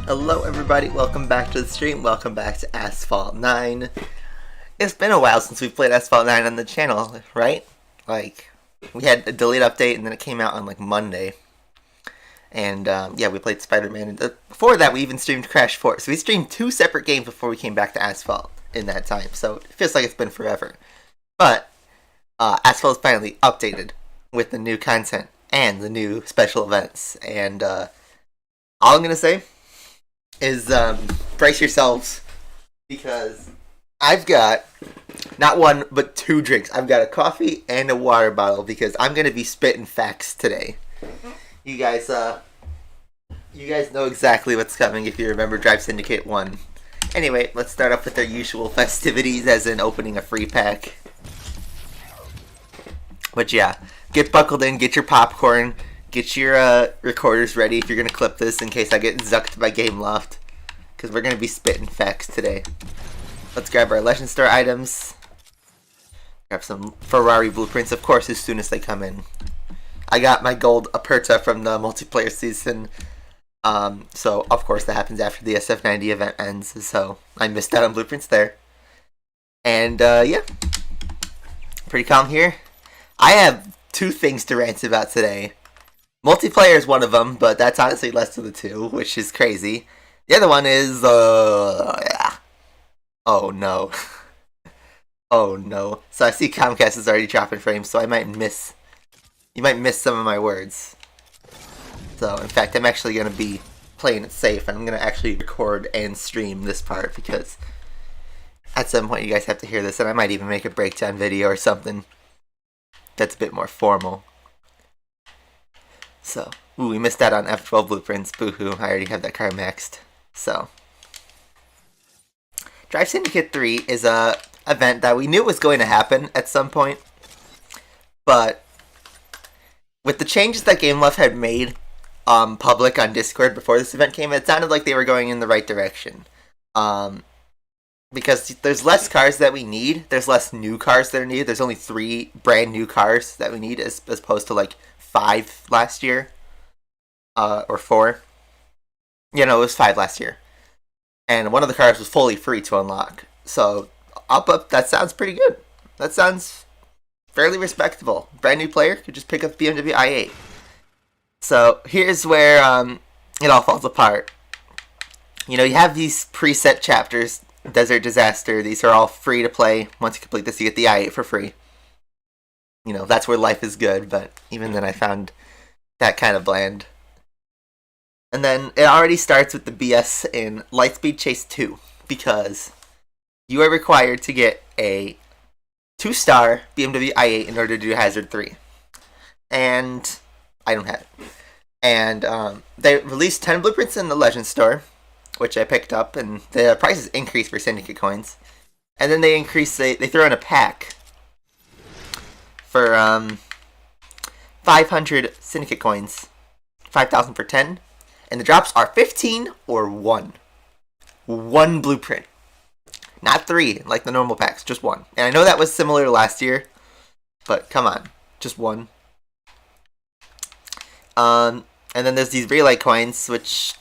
Hello everybody, welcome back to the stream, welcome back to Asphalt 9. It's been a while since we played Asphalt 9 on the channel, right? Like, we had a delayed update and then it came out on like Monday. And yeah, we played Spider-Man. And before that we even streamed Crash 4. So we streamed 2 separate games before we came back to Asphalt in that time. So it feels like it's been forever. But Asphalt is finally updated with the new content and the new special events. And all I'm going to say is brace yourselves, because I've got not one but 2 drinks. I've got a coffee and a water bottle because I'm gonna be spitting facts today. You guys know exactly what's coming if you remember Drive Syndicate 1. Anyway, let's start off with our usual festivities, as in opening a free pack. But yeah, get buckled in, get your popcorn. Get your recorders ready if you're going to clip this in case I get zucked by Gameloft. Because we're going to be spitting facts today. Let's grab our Legend Star items. Grab some Ferrari blueprints, of course, as soon as they come in. I got my gold Aperta from the multiplayer season. So, of course, that happens after the SF90 event ends. So, I missed out on blueprints there. And, yeah. Pretty calm here. I have 2 things to rant about today. Multiplayer is one of them, but that's honestly less of the 2, which is crazy. The other one is, yeah. Oh no. Oh no. So I see Comcast is already dropping frames, so you might miss some of my words. So, in fact, I'm actually going to be playing it safe, and I'm going to actually record and stream this part, because at some point you guys have to hear this, and I might even make a breakdown video or something that's a bit more formal. So, ooh, we missed out on F12 blueprints. Boo-hoo, I already have that car maxed. So, Drive Syndicate 3 is a event that we knew was going to happen at some point. But, with the changes that Gameloft had made, public on Discord before this event came, it sounded like they were going in the right direction. Because there's less cars that we need. There's less new cars that are needed. There's only 3 brand new cars that we need as opposed to like 5 last year. Or 4. Yeah, no, it was 5 last year. And one of the cars was fully free to unlock. So, up, that sounds pretty good. That sounds fairly respectable. Brand new player could just pick up BMW i8. So, here's where it all falls apart. You know, you have these preset chapters. Desert Disaster, these are all free to play. Once you complete this, you get the i8 for free. You know, that's where life is good, but even then I found that kind of bland. And then it already starts with the BS in Lightspeed Chase 2, because you are required to get a 2-star BMW i8 in order to do Hazard 3. And I don't have it. And they released 10 blueprints in the Legend Store, which I picked up, and the prices increased for Syndicate coins. And then they throw in a pack for 500 Syndicate coins, 5,000 for 10, and the drops are 15 or 1. 1 blueprint. Not 3, like the normal packs, just 1. And I know that was similar to last year, but come on, just 1. And then there's these relay coins, which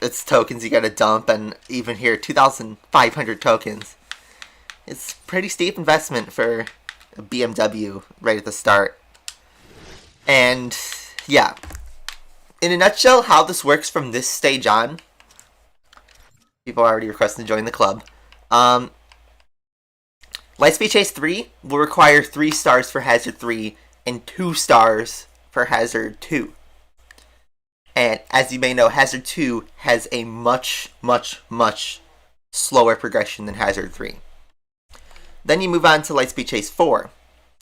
it's tokens you gotta dump, and even here, 2,500 tokens. It's pretty steep investment for a BMW right at the start. And yeah, in a nutshell, how this works from this stage on. People are already requesting to join the club. Lightspeed Chase 3 will require 3 stars for Hazard 3 and 2 stars for Hazard 2. And as you may know, Hazard 2 has a much, much, much slower progression than Hazard 3. Then you move on to Lightspeed Chase 4.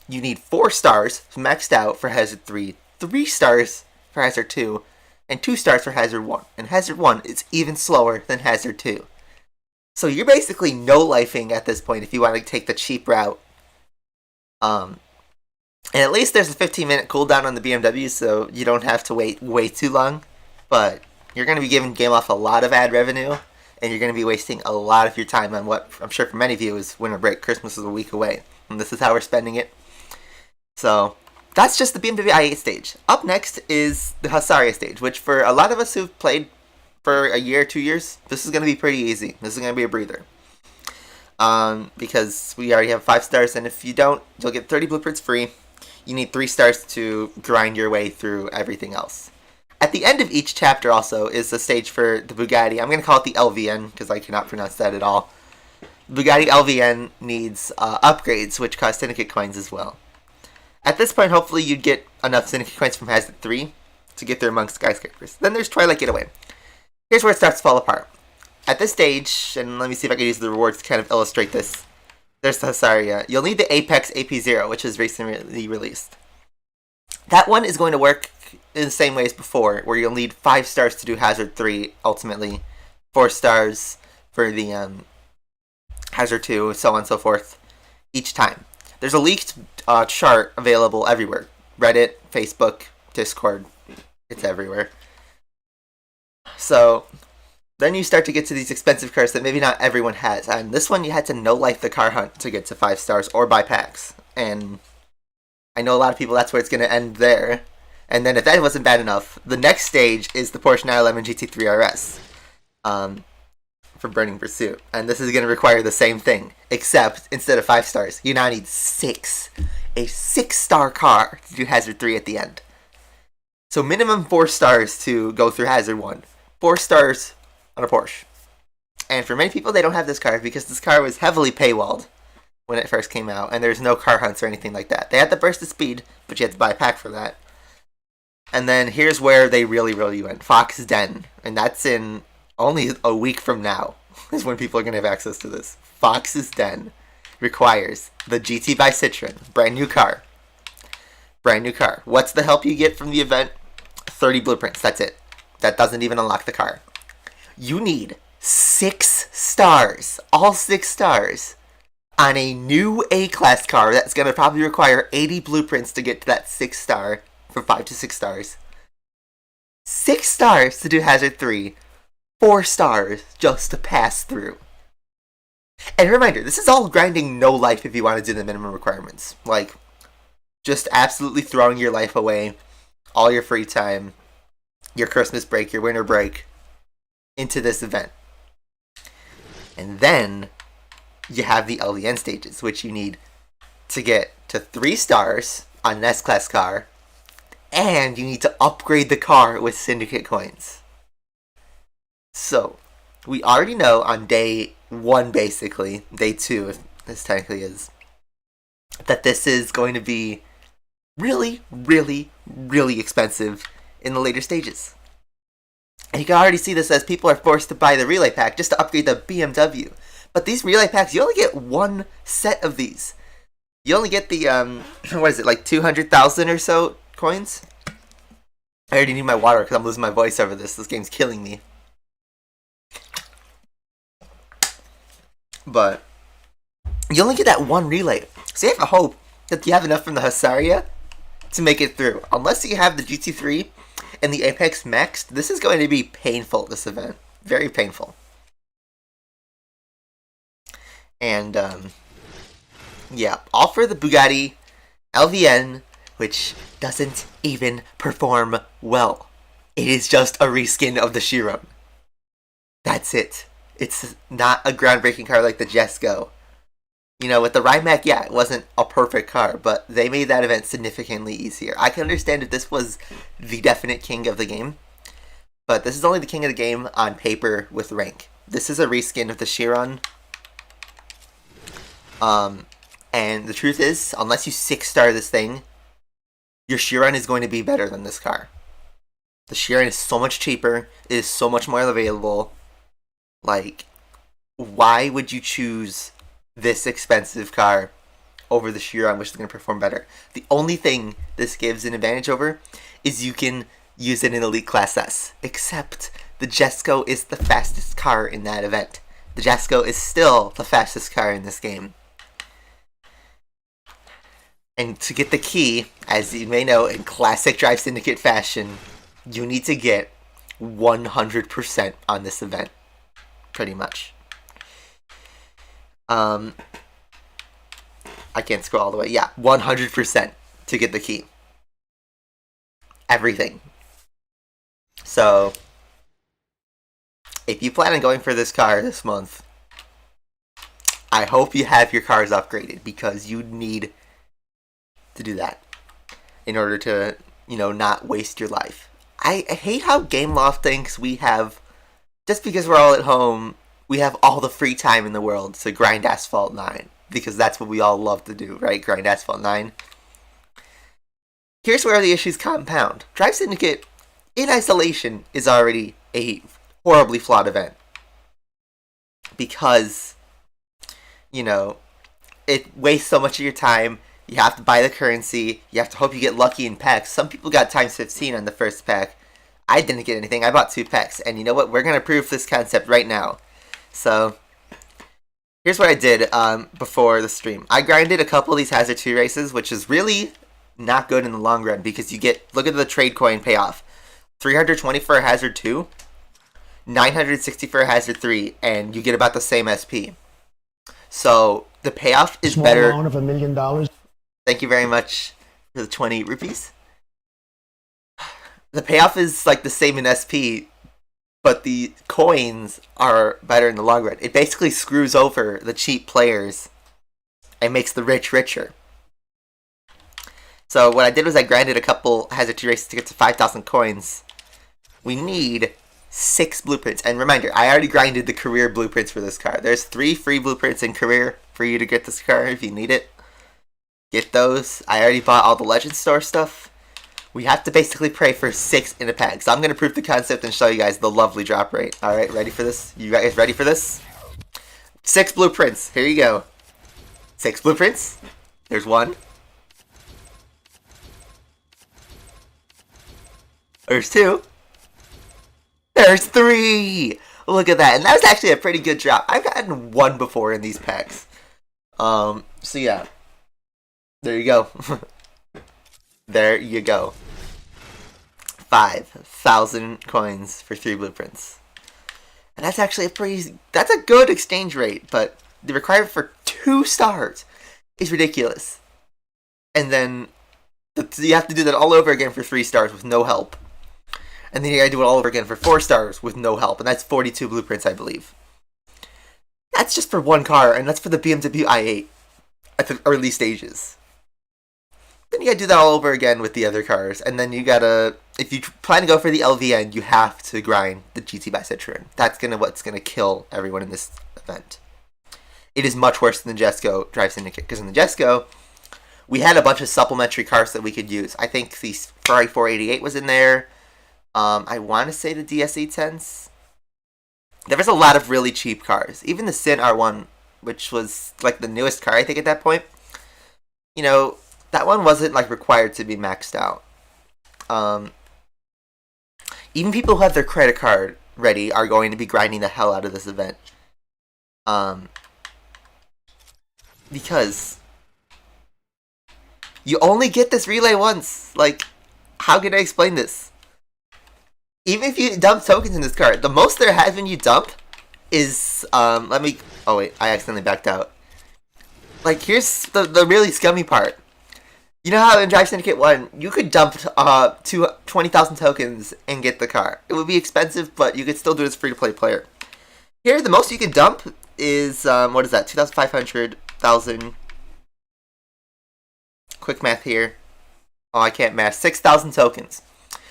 You need 4 stars maxed out for Hazard 3, 3 stars for Hazard 2, and 2 stars for Hazard 1. And Hazard 1 is even slower than Hazard 2. So you're basically no-lifing at this point if you want to take the cheap route. And at least there's a 15-minute cooldown on the BMW, so you don't have to wait way too long. But you're going to be giving Game Off a lot of ad revenue, and you're going to be wasting a lot of your time on what I'm sure for many of you is winter break. Christmas is a week away, and this is how we're spending it. So that's just the BMW i8 stage. Up next is the Husaria stage, which for a lot of us who've played for a year, 2 years, this is going to be pretty easy. This is going to be a breather. Because we already have 5 stars, and if you don't, you'll get 30 blueprints free. You need 3 stars to grind your way through everything else. At the end of each chapter also is a stage for the Bugatti. I'm going to call it the LVN because I cannot pronounce that at all. Bugatti LVN needs upgrades, which cost Syndicate coins as well. At this point, hopefully you'd get enough Syndicate coins from Hazard 3 to get there amongst skyscrapers. Then there's Twilight Getaway. Here's where it starts to fall apart. At this stage, and let me see if I can use the rewards to kind of illustrate this. There's the Husaria. You'll need the Apex AP0, which is recently released. That one is going to work in the same way as before, where you'll need 5 stars to do Hazard 3, ultimately. 4 stars for the Hazard 2, so on and so forth, each time. There's a leaked chart available everywhere. Reddit, Facebook, Discord, it's everywhere. So then you start to get to these expensive cars that maybe not everyone has. And this one, you had to no-life the car hunt to get to 5 stars or buy packs. And I know a lot of people, that's where it's going to end there. And then if that wasn't bad enough, the next stage is the Porsche 911 GT3 RS for Burning Pursuit. And this is going to require the same thing, except instead of 5 stars, you now need 6. A 6-star car to do Hazard 3 at the end. So minimum 4 stars to go through Hazard 1. 4 stars on a Porsche. And for many people, they don't have this car because this car was heavily paywalled when it first came out, and there's no car hunts or anything like that. They had the burst of speed, but you had to buy a pack for that. And then here's where they really went. Fox Den. And that's in only a week from now is when people are going to have access to this. Fox's Den requires the GT by Citroen. Brand new car. Brand new car. What's the help you get from the event? 30 blueprints. That's it. That doesn't even unlock the car. You need 6 stars. All 6 stars. On a new A-Class car that's going to probably require 80 blueprints to get to that 6 star. From 5 to 6 stars. 6 stars to do Hazard 3, 4 stars just to pass through. And reminder, this is all grinding no life if you want to do the minimum requirements. Like, just absolutely throwing your life away, all your free time, your Christmas break, your winter break, into this event. And then you have the LVN stages, which you need to get to 3 stars on an S-Class car, and you need to upgrade the car with Syndicate coins. So, we already know on day 1, basically, day 2, if this technically is, that this is going to be really, really, really expensive in the later stages. And you can already see this as people are forced to buy the relay pack just to upgrade the BMW. But these relay packs, you only get 1 set of these. You only get the, what is it, like 200,000 or so coins? I already need my water because I'm losing my voice over this. This game's killing me. But you only get that 1 relay. So you have a hope that you have enough from the Husaria to make it through. Unless you have the GT3 and the Apex maxed, this is going to be painful, this event. Very painful. And, yeah, all for the Bugatti LVN, which doesn't even perform well. It is just a reskin of the Chiron. That's it. It's not a groundbreaking car like the Jesco. You know, with the Rimac, yeah, it wasn't a perfect car, but they made that event significantly easier. I can understand if this was the definite king of the game, but this is only the king of the game on paper with rank. This is a reskin of the Chiron. And the truth is, unless you 6-star this thing, your Chiron is going to be better than this car. The Chiron is so much cheaper, it is so much more available. Like, why would you choose this expensive car over the Chiron, which is going to perform better? The only thing this gives an advantage over is you can use it in Elite Class S. Except the Jesco is the fastest car in that event. The Jesco is still the fastest car in this game. And to get the key, as you may know, in classic Drive Syndicate fashion, you need to get 100% on this event. Pretty much. I can't scroll all the way. Yeah, 100% to get the key. Everything. So, if you plan on going for this car this month, I hope you have your cars upgraded, because you need to do that in order to, you know, not waste your life. I hate how Gameloft thinks we have, just because we're all at home, we have all the free time in the world to grind Asphalt 9. Because that's what we all love to do, right? Grind Asphalt 9. Here's where the issues compound. Drive Syndicate, in isolation, is already a horribly flawed event. Because, you know, it wastes so much of your time. You have to buy the currency. You have to hope you get lucky in packs. Some people got times 15 on the first pack. I didn't get anything. I bought 2 packs. And you know what? We're going to prove this concept right now. So, here's what I did before the stream. I grinded a couple of these Hazard 2 races, which is really not good in the long run, because you get, look at the trade coin payoff. 320 for a Hazard 2, 960 for a Hazard 3, and you get about the same SP. So, the payoff is Small better. Amount of $1 million. Thank you very much for the 20 rupees. The payoff is like the same in SP, but the coins are better in the long run. It basically screws over the cheap players and makes the rich richer. So what I did was I grinded a couple Hazard 2 races to get to 5,000 coins. We need 6 blueprints. And reminder, I already grinded the career blueprints for this car. There's 3 free blueprints in career for you to get this car if you need it. Get those. I already bought all the Legend Store stuff. We have to basically pray for 6 in a pack. So I'm going to prove the concept and show you guys the lovely drop rate. Alright, ready for this? You guys ready for this? 6 blueprints. Here you go. 6 blueprints. There's 1. There's 2. There's 3. Look at that. And that was actually a pretty good drop. I've gotten 1 before in these packs. So yeah. There you go. There you go. 5,000 coins for 3 blueprints. And that's actually that's a good exchange rate, but the requirement for 2 stars is ridiculous. And then you have to do that all over again for 3 stars with no help. And then you gotta do it all over again for 4 stars with no help, and that's 42 blueprints, I believe. That's just for one car, and that's for the BMW i8 at the early stages. Then you gotta do that all over again with the other cars, and then you gotta, if you plan to go for the LVN, you have to grind the GT by Citroen. That's what's gonna kill everyone in this event. It is much worse than the Jesco Drive Syndicate, because in the Jesco, we had a bunch of supplementary cars that we could use. I think the Ferrari 488 was in there. I want to say the DSE10s. There was a lot of really cheap cars. Even the Sin R1, which was like the newest car, I think, at that point. You know, that one wasn't like required to be maxed out. Even people who have their credit card ready are going to be grinding the hell out of this event. Because you only get this relay once. Like, how can I explain this? Even if you dump tokens in this card, the most there has when you dump is, oh wait, I accidentally backed out. Like, here's the really scummy part. You know how in Drive Syndicate 1, you could dump 20,000 tokens and get the car. It would be expensive, but you could still do it as a free-to-play player. Here, the most you can dump is, what is that, 2,500, 1,000. Quick math here. Oh, I can't math. 6,000 tokens.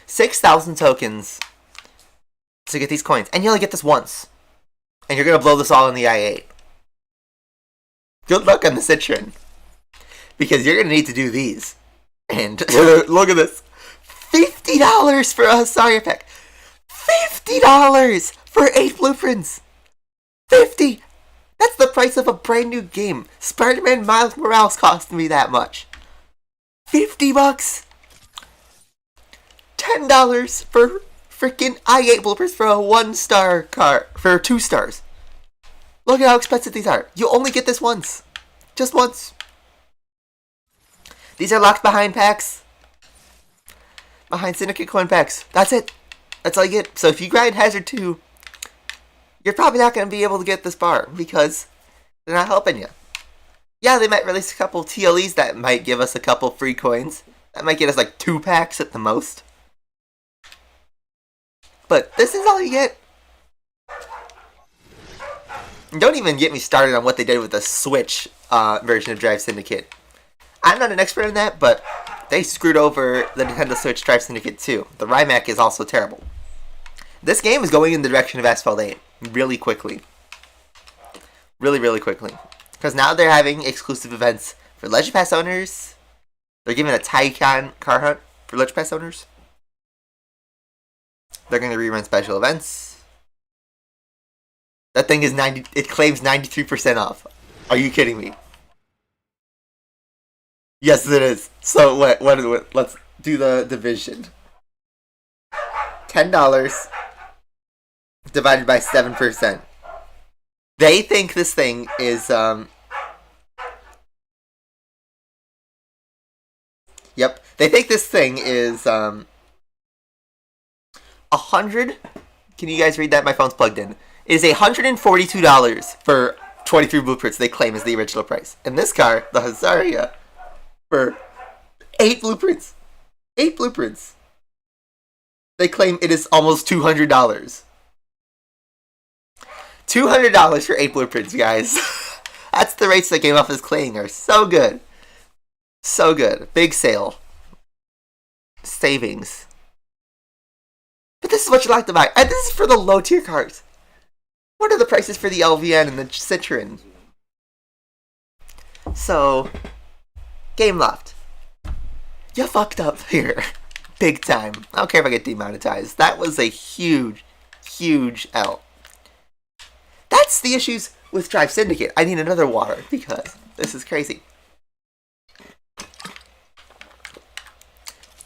6,000 tokens to get these coins. And you only get this once. And you're going to blow this all in the i8. Good luck on the Citroen. Because you're going to need to do these. And look at this. $50 for a Husaria pack. $50 for 8 blueprints. 50. That's the price of a brand new game. Spider-Man Miles Morales cost me that much. $50. $10 for freaking i8 blueprints for a 1-star car. For 2 stars. Look at how expensive these are. You only get this once. Just once. These are locked behind packs. Behind Syndicate coin packs. That's it. That's all you get. So if you grind Hazard 2, you're probably not going to be able to get this bar because they're not helping you. Yeah, they might release a couple TLEs that might give us a couple free coins. That might get us like 2 packs at the most. But this is all you get. And don't even get me started on what they did with the Switch version of Drive Syndicate. I'm not an expert in that, but they screwed over the Nintendo Switch Drive Syndicate 2. The Rymac is also terrible. This game is going in the direction of Asphalt 8 really quickly. Really, really quickly. Because now they're having exclusive events for Legend Pass owners. They're giving a Taycan car hunt for Legend Pass owners. They're going to rerun special events. That thing is it claims 93% off. Are you kidding me? Yes, it is. So what let's do the division. $10 divided by 7%. They think this thing is Yep. They think this thing is 100. Can you guys read that? My phone's plugged in. It is $142 for 23 blueprints. They claim is the original price. And this car, the Husaria, for 8 blueprints. 8 blueprints. They claim it is almost $200. $200 for 8 blueprints, guys. That's the rates that Game Off is claiming are so good. So good. Big sale. Savings. But this is what you like to buy. And this is for the low tier cars. What are the prices for the LVN and the Citroen? So, Gameloft, you fucked up here. Big time. I don't care if I get demonetized. That was a huge, huge L. That's the issues with Drive Syndicate. I need another water because this is crazy.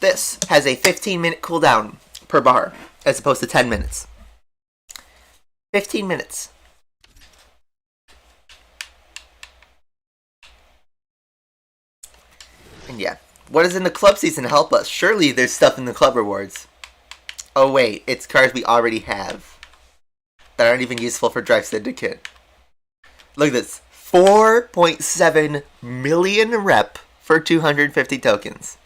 This has a 15-minute cooldown per bar as opposed to 10 minutes. 15 minutes. And yeah, what is in the club season to help us? Surely there's stuff in the club rewards. Oh wait, it's cars we already have that aren't even useful for Drive Syndicate. Look at this. 4.7 million rep for 250 tokens.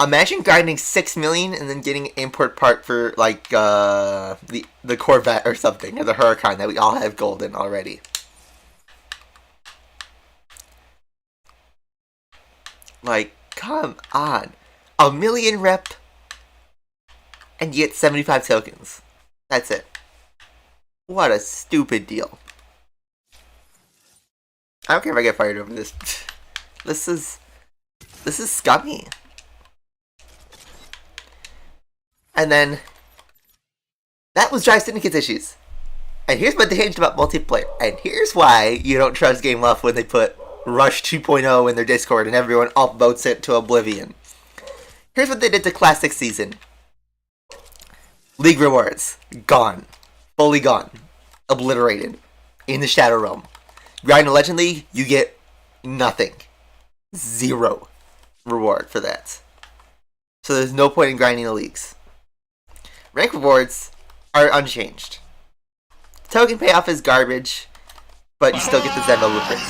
Imagine grinding 6 million and then getting an import part for like the Corvette or something, or the Huracan that we all have gold in already. Like, come on. 1 million rep and you get 75 tokens. That's it. What a stupid deal. I don't care if I get fired over this. This is scummy. And then that was Drive Syndicate's issues. And here's what they changed about multiplayer. And here's why you don't trust Game Love when they put Rush 2.0 in their Discord and everyone upvotes it to oblivion. Here's what they did to Classic Season. League rewards. Gone. Fully gone. Obliterated. In the Shadow Realm. Grind a Legend League, you get nothing. 0 reward for that. So there's no point in grinding the leagues. Rank rewards are unchanged. Token payoff is garbage, but you still get the Zenbo blueprints.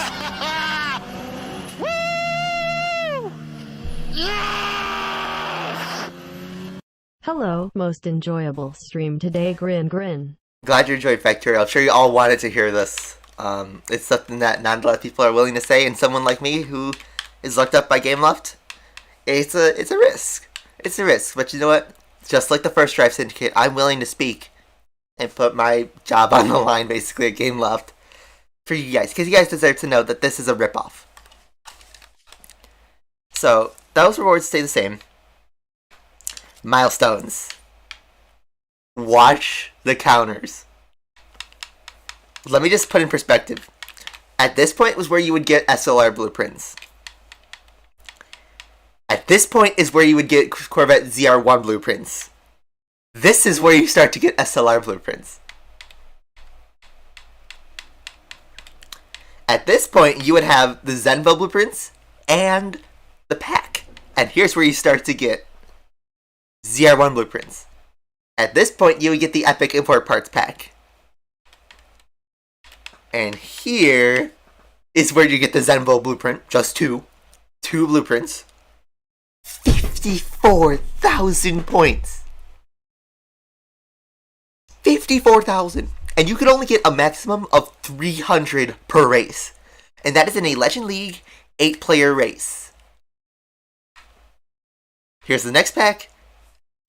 Hello, most enjoyable stream today, grin. Glad you enjoyed Factorio. I'm sure you all wanted to hear this. It's something that not a lot of people are willing to say, and someone like me who is looked up by GameLoft, it's a risk. It's a risk, but you know what? Just like the first Drive Syndicate, I'm willing to speak and put my job on the line, basically, at GameLoft for you guys, because you guys deserve to know that this is a ripoff. So, those rewards stay the same. Milestones. Watch the counters. Let me just put in perspective. At this point was where you would get SLR blueprints. At this point is where you would get Corvette ZR1 blueprints. This is where you start to get SLR blueprints. At this point, you would have the Zenvo blueprints and the pack. And here's where you start to get ZR1 blueprints. At this point, you would get the Epic Import Parts pack. And here is where you get the Zenvo blueprint. Just two. 2 blueprints. 54,000 points. 54,000. And you can only get a maximum of 300 per race. And that is in a Legend League 8-player race. Here's the next pack.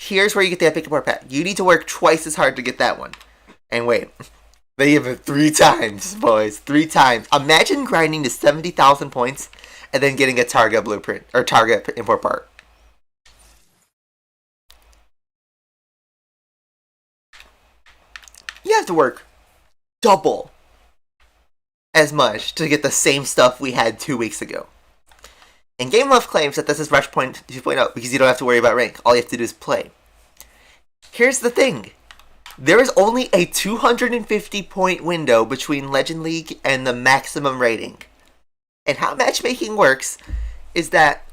Here's where you get the Epic Import pack. You need to work twice as hard to get that one. And wait, they give it 3 times, boys. 3 times. Imagine grinding to 70,000 points and then getting a Targa blueprint, or Targa import part. You have to work double as much to get the same stuff we had 2 weeks ago. And GameLove claims that this is Rush 2.0 because you don't have to worry about rank. All you have to do is play. Here's the thing. There is only a 250 point window between Legend League and the maximum rating. And how matchmaking works is that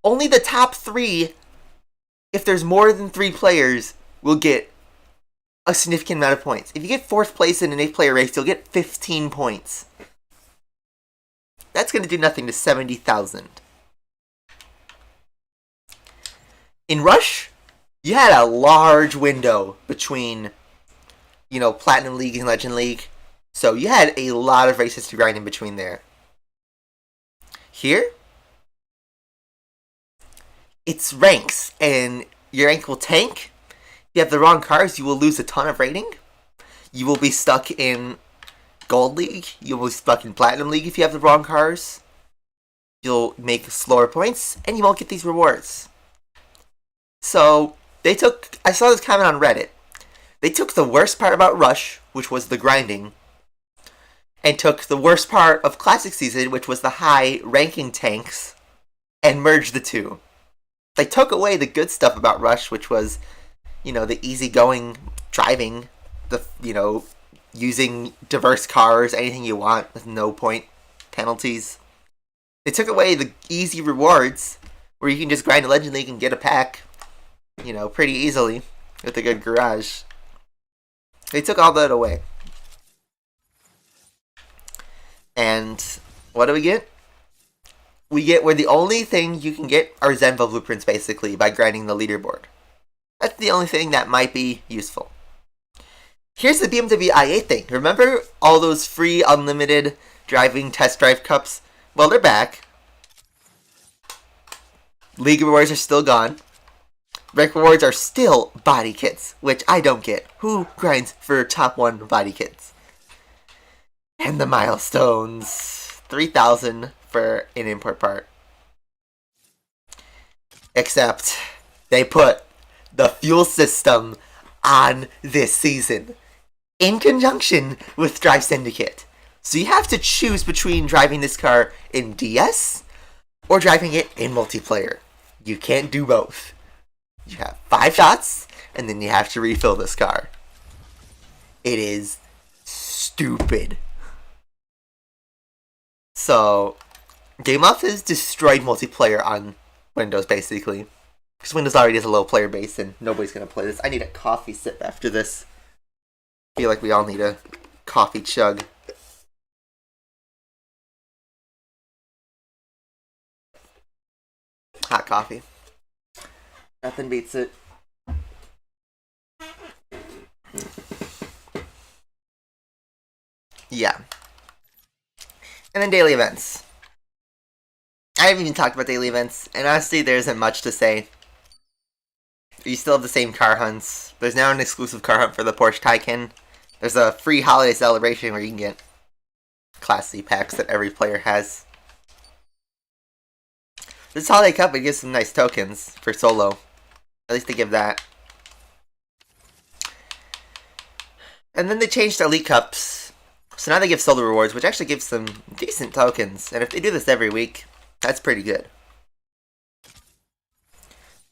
only the top 3, if there's more than 3 players, will get a significant amount of points. If you get 4th place in an 8-player race, you'll get 15 points. That's going to do nothing to 70,000. In Rush, you had a large window between, Platinum League and Legend League. So you had a lot of races to grind in between there. Here, it's ranks, and your rank will tank. If you have the wrong cars, you will lose a ton of rating. You will be stuck in Gold League. You will be stuck in Platinum League if you have the wrong cars. You'll make slower points, and you won't get these rewards. So, I saw this comment on Reddit. They took the worst part about Rush, which was the grinding, and took the worst part of Classic Season, which was the high ranking tanks, and merged the two. They took away the good stuff about Rush, which was, the easygoing driving, using diverse cars, anything you want, with no point penalties. They took away the easy rewards, where you can just grind a Legend League and get a pack. you know, pretty easily with a good garage. They took all that away. And what do we get? We get where the only thing you can get are Zenvo blueprints, basically, by grinding the leaderboard. That's the only thing that might be useful. Here's the BMW i8 thing. Remember all those free, unlimited driving test drive cups? Well, they're back. League rewards are still gone. Rec rewards are still body kits, which I don't get. Who grinds for top 1 body kits? And the milestones. 3,000 for an import part. Except they put the fuel system on this season in conjunction with Drive Syndicate. So you have to choose between driving this car in DS or driving it in multiplayer. You can't do both. You have 5 shots, and then you have to refill this car. It is stupid. So, GameOff has destroyed multiplayer on Windows, basically. Because Windows already has a low player base, and nobody's going to play this. I need a coffee sip after this. I feel like we all need a coffee chug. Hot coffee. Nothing beats it. Yeah. And then daily events. I haven't even talked about daily events, and honestly, there isn't much to say. You still have the same car hunts. There's now an exclusive car hunt for the Porsche Taycan. There's a free holiday celebration where you can get Class C packs that every player has. This holiday cup, it gives some nice tokens for solo. At least they give that. And then they changed Elite Cups. So now they give solo rewards, which actually gives some decent tokens. And if they do this every week, that's pretty good.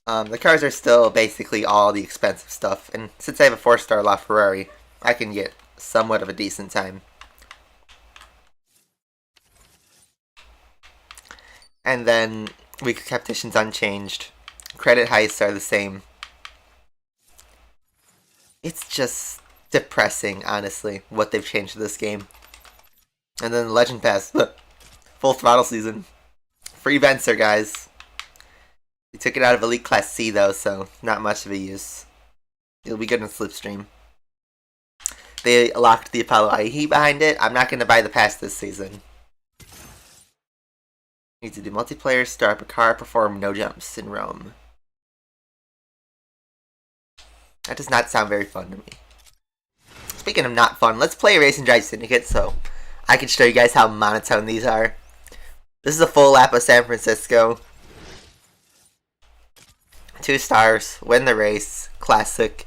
The cars are still basically all the expensive stuff. And since I have a 4-star LaFerrari, I can get somewhat of a decent time. And then weekly competitions unchanged. Credit heists are the same. It's just depressing, honestly, what they've changed to this game. And then the Legend Pass. Full throttle season. Free Venser, guys. They took it out of Elite Class C, though, so not much of a use. It'll be good in Slipstream. They locked the Apollo IE behind it. I'm not going to buy the pass this season. Need to do multiplayer, start up a car, perform no jumps in Rome. That does not sound very fun to me. Speaking of not fun, let's play Race and Drive Syndicate so I can show you guys how monotone these are. This is a full lap of San Francisco. 2 stars, win the race, classic.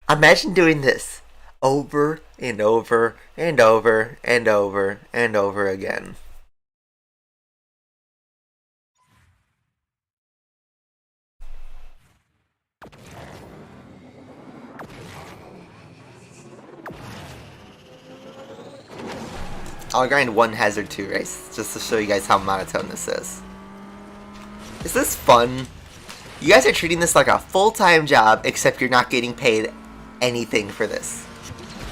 Imagine doing this over and over and over and over and over again. I'll grind 1 Hazard 2 race, just to show you guys how monotone this is. Is this fun? You guys are treating this like a full-time job, except you're not getting paid anything for this.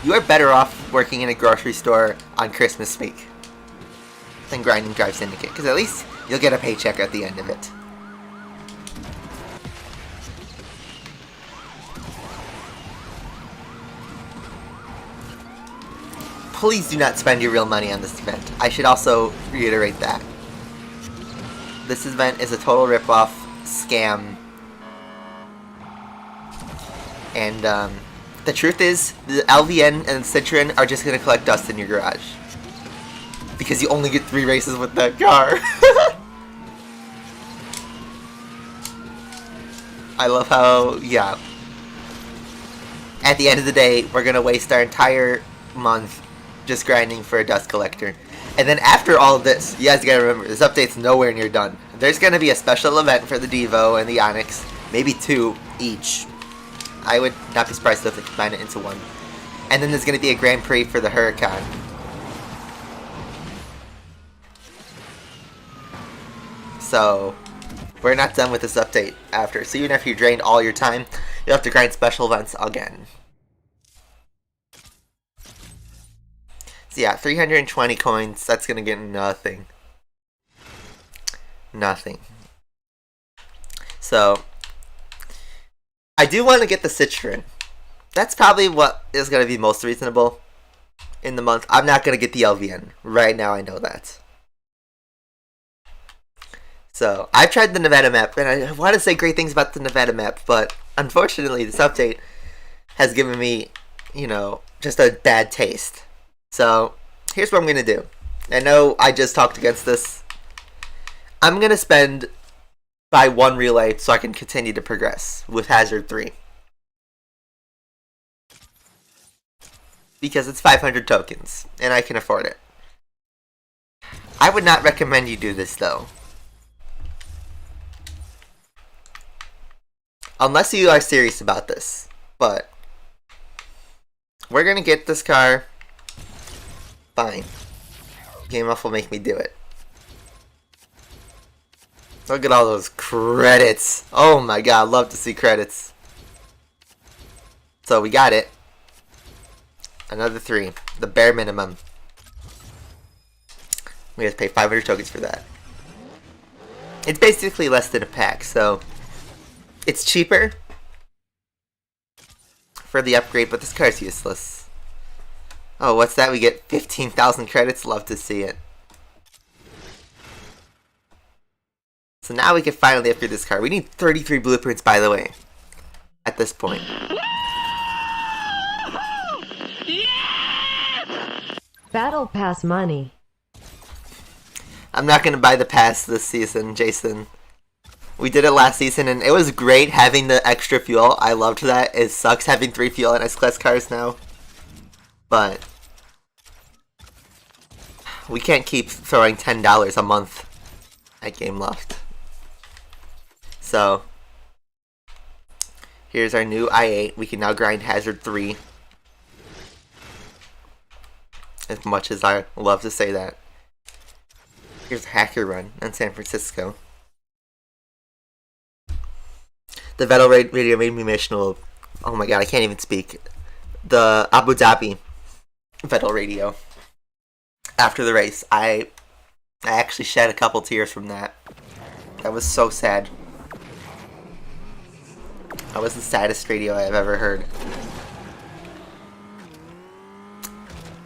You are better off working in a grocery store on Christmas week than grinding Drive Syndicate, because at least you'll get a paycheck at the end of it. Please do not spend your real money on this event. I should also reiterate that. This event is a total ripoff, scam. And the truth is, the LVN and Citroen are just going to collect dust in your garage. Because you only get 3 races with that car. I love how, yeah. At the end of the day, we're going to waste our entire month just grinding for a dust collector. And then after all of this, you guys gotta remember, this update's nowhere near done. There's gonna be a special event for the Devo and the Onyx, maybe 2 each. I would not be surprised if they combine it into 1. And then there's gonna be a Grand Prix for the Huracan. So, We're not done with this update after, so even if you drained all your time, you'll have to grind special events again. So yeah, 320 coins, that's gonna get nothing. Nothing. So, I do want to get the Citron. That's probably what is going to be most reasonable in the month. I'm not going to get the LVN. Right now, I know that. So, I've tried the Nevada map, and I want to say great things about the Nevada map, but unfortunately, this update has given me, you know, just a bad taste. So, here's what I'm going to do. I know I just talked against this. I'm going to spend by one relay so I can continue to progress with Hazard 3. Because it's 500 tokens, and I can afford it. I would not recommend you do this, though. Unless you are serious about this. But we're going to get this car. Fine. Game off will make me do it. Look at all those credits. Oh my god, love to see credits. So we got it. Another 3. The bare minimum. We have to pay 500 tokens for that. It's basically less than a pack, so it's cheaper for the upgrade, but this car's useless. Oh, what's that? We get 15,000 credits. Love to see it. So now we can finally upgrade this car. We need 33 blueprints, by the way, at this point. Battle Pass money. I'm not going to buy the pass this season, Jason. We did it last season, and it was great having the extra fuel. I loved that. It sucks having 3 fuel in S-Class cars now. But we can't keep throwing $10 a month at Gameloft. So, here's our new i8. We can now grind Hazard 3. As much as I love to say that. Here's a hacker run in San Francisco. The Vettel radio made me emotional. Oh my god, I can't even speak. The Abu Dhabi Vettel radio. After the race, I actually shed a couple tears from that. That was so sad. That was the saddest radio I've ever heard.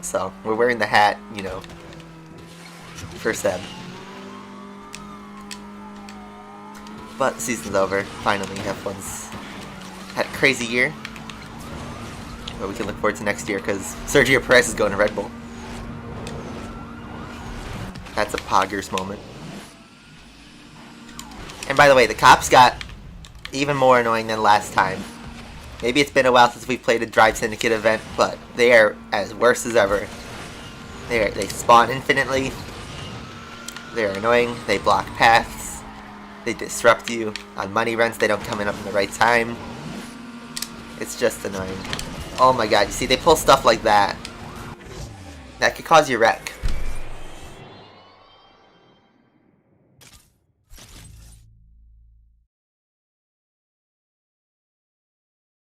So, we're wearing the hat, you know, for Seb. But the season's over. Finally, F1's had a crazy year. But we can look forward to next year because Sergio Perez is going to Red Bull. That's a poggers moment. And by the way, the cops got even more annoying than last time. Maybe it's been a while since we played a Drive Syndicate event, but they are as worse as ever. They spawn infinitely. They're annoying. They block paths. They disrupt you. On money runs, they don't come in up in the right time. It's just annoying. Oh my god, you see, they pull stuff like that. That could cause you wreck.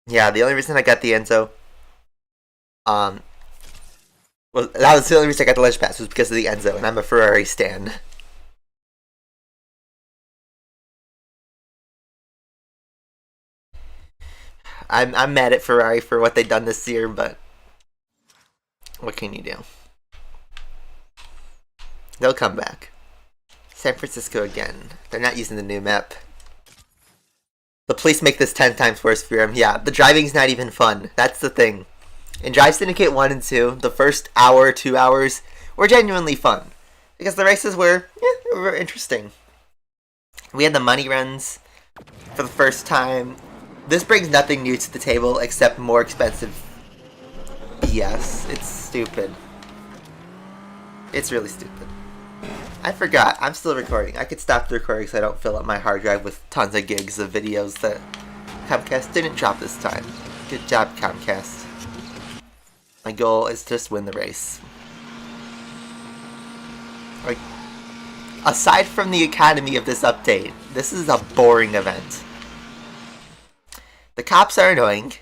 Yeah, the only reason I got the Enzo, well, that was the only reason I got the Ledge Pass was because of the Enzo, and I'm a Ferrari stan. I'm mad at Ferrari for what they've done this year, but what can you do? They'll come back. San Francisco again. They're not using the new map. The police make this 10 times worse for him. Yeah, the driving's not even fun. That's the thing. In Drive Syndicate 1 and 2, the first hour, 2 hours were genuinely fun. Because the races were interesting. We had the money runs for the first time. This brings nothing new to the table except more expensive BS. It's stupid. It's really stupid. I forgot. I'm still recording. I could stop the recording so I don't fill up my hard drive with tons of gigs of videos that Comcast didn't drop this time. Good job, Comcast. My goal is to just win the race. Like, aside from the economy of this update, this is a boring event. The cops are annoying,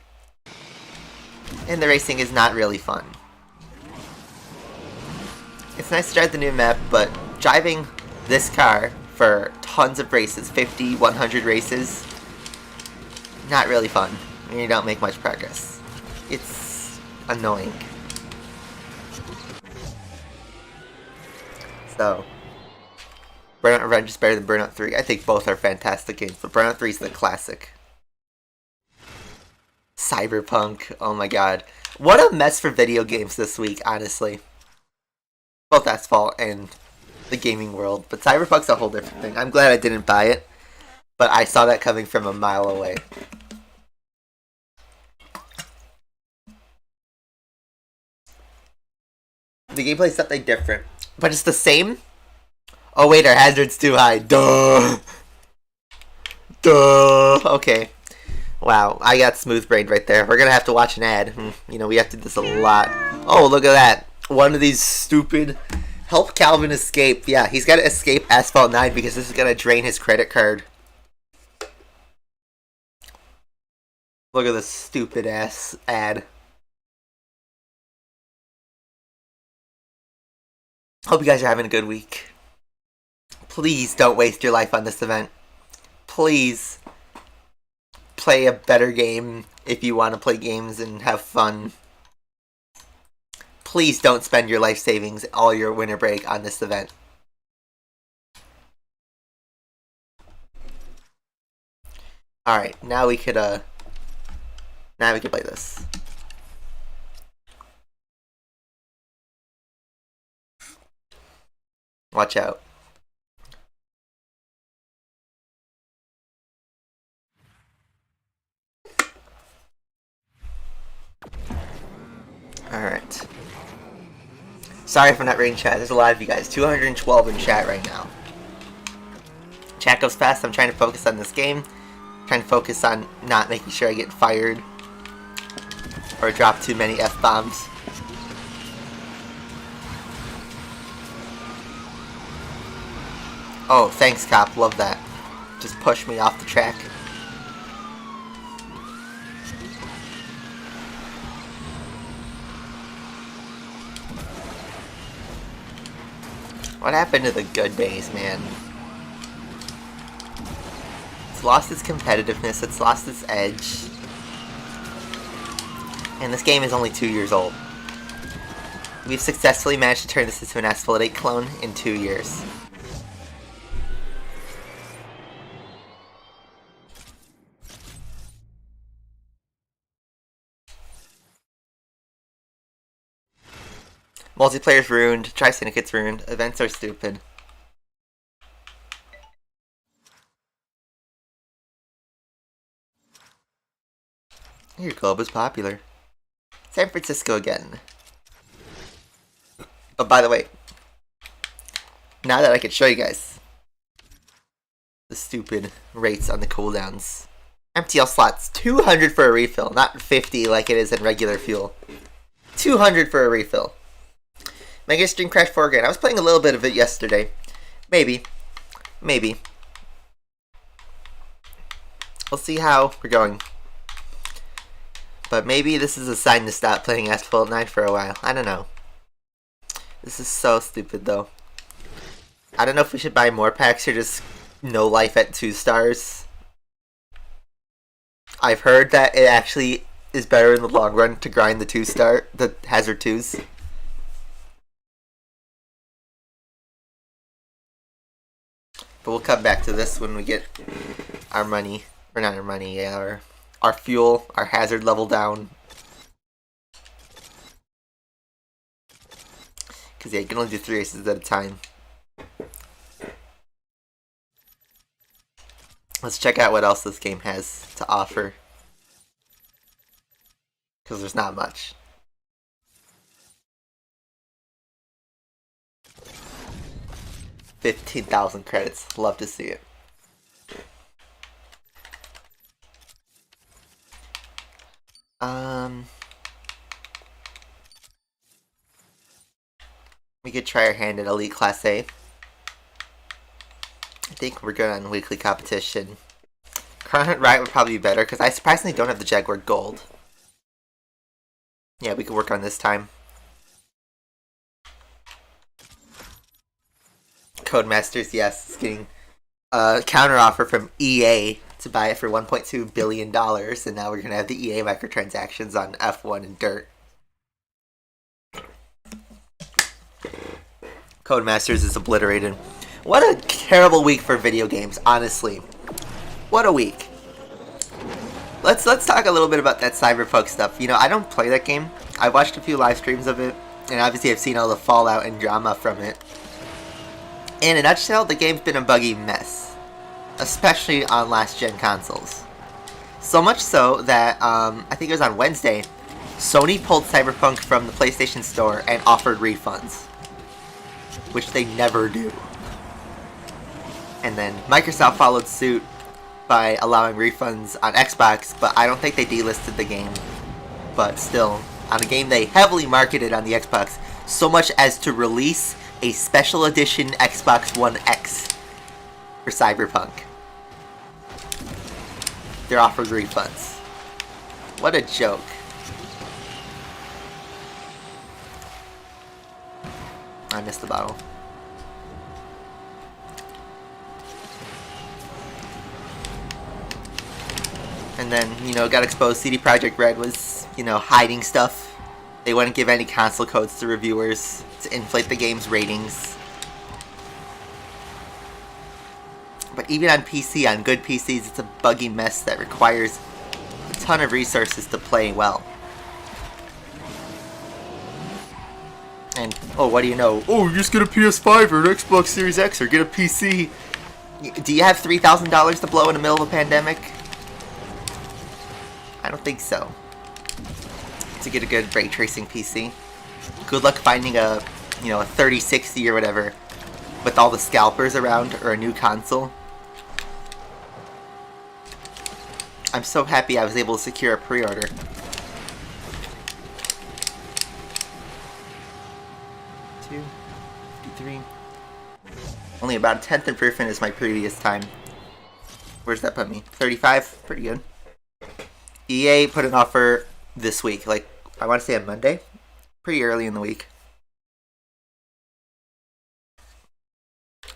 and the racing is not really fun. It's nice to drive the new map, but driving this car for tons of races, 50, 100 races, not really fun. You don't make much progress. It's annoying. So, Burnout Revenge is better than Burnout 3. I think both are fantastic games, but Burnout 3 is the classic. Cyberpunk, oh my god. What a mess for video games this week, honestly. Both Asphalt and the gaming world, but Cyberpunk's a whole different thing. I'm glad I didn't buy it, but I saw that coming from a mile away. The gameplay's something different, but it's the same. Oh wait, our hazard's too high. Duh. Duh. Okay. Wow, I got smooth brained right there. We're gonna have to watch an ad. You know, we have to do this a lot. Oh, look at that. One of these stupid help Calvin escape. Yeah, he's gotta escape Asphalt 9 because this is gonna drain his credit card. Look at this stupid ass ad. Hope you guys are having a good week. Please don't waste your life on this event. Please play a better game if you want to play games and have fun. Please don't spend your life savings, all your winter break on this event. Alright, now we could play this. Watch out. Alright. Sorry for not reading chat. There's a lot of you guys. 212 in chat right now. Chat goes fast. I'm trying to focus on this game. Trying to focus on not making sure I get fired or drop too many F-bombs. Oh, thanks, cop. Love that. Just push me off the track. What happened to the good days, man? It's lost its competitiveness, it's lost its edge. And this game is only 2 years old. We've successfully managed to turn this into an Asphalt 8 clone in 2 years. Multiplayer's ruined, try Syndicate's ruined, events are stupid. Your club is popular. San Francisco again. Oh, by the way, now that I can show you guys the stupid rates on the cooldowns. MTL slots, 200 for a refill, not 50 like it is in regular fuel. 200 for a refill. Mega Stream Crash 4 again. I was playing a little bit of it yesterday. Maybe. Maybe. We'll see how we're going. But maybe this is a sign to stop playing Asphalt 9 for a while. I don't know. This is so stupid though. I don't know if we should buy more packs or just no life at 2 stars. I've heard that it actually is better in the long run to grind the 2-star, the Hazard 2s. But we'll come back to this when we get our money, or not our money, yeah, our fuel, our hazard level down. Because yeah, you can only do 3 races at a time. Let's check out what else this game has to offer. Because there's not much. $15,000 credits. Love to see it. We could try our hand at Elite Class A. I think we're good on weekly competition. Current Riot would probably be better, because I surprisingly don't have the Jaguar Gold. Yeah, we could work on this time. Codemasters, yes, it's getting a counter offer from EA to buy it for $1.2 billion, and now we're going to have the EA microtransactions on F1 and Dirt. Codemasters is obliterated. What a terrible week for video games, honestly. What a week. Let's talk a little bit about that Cyberpunk stuff. You know, I don't play that game. I watched a few live streams of it, and obviously I've seen all the fallout and drama from it. In a nutshell, the game's been a buggy mess, especially on last-gen consoles. So much so that, I think it was on Wednesday, Sony pulled Cyberpunk from the PlayStation Store and offered refunds, which they never do. And then Microsoft followed suit by allowing refunds on Xbox, but I don't think they delisted the game. But still, on a game they heavily marketed on the Xbox, so much as to release a special edition Xbox One X for Cyberpunk. They're offered refunds. What a joke. I missed the bottle. And then, you know, got exposed. CD Projekt Red was, you know, hiding stuff. They wouldn't give any console codes to reviewers to inflate the game's ratings. But even on PC, on good PCs, it's a buggy mess that requires a ton of resources to play well. And, oh, what do you know? Oh, you just get a PS5 or an Xbox Series X or get a PC. Do you have $3,000 to blow in the middle of a pandemic? I don't think so. To get a good ray tracing PC. Good luck finding a, you know, a 3060 or whatever with all the scalpers around or a new console. I'm so happy I was able to secure a pre-order. Only about a 10th improvement is my previous time. Where's that put me? 35? Pretty good. EA put an offer this week. Like, I want to say on Monday. Pretty early in the week.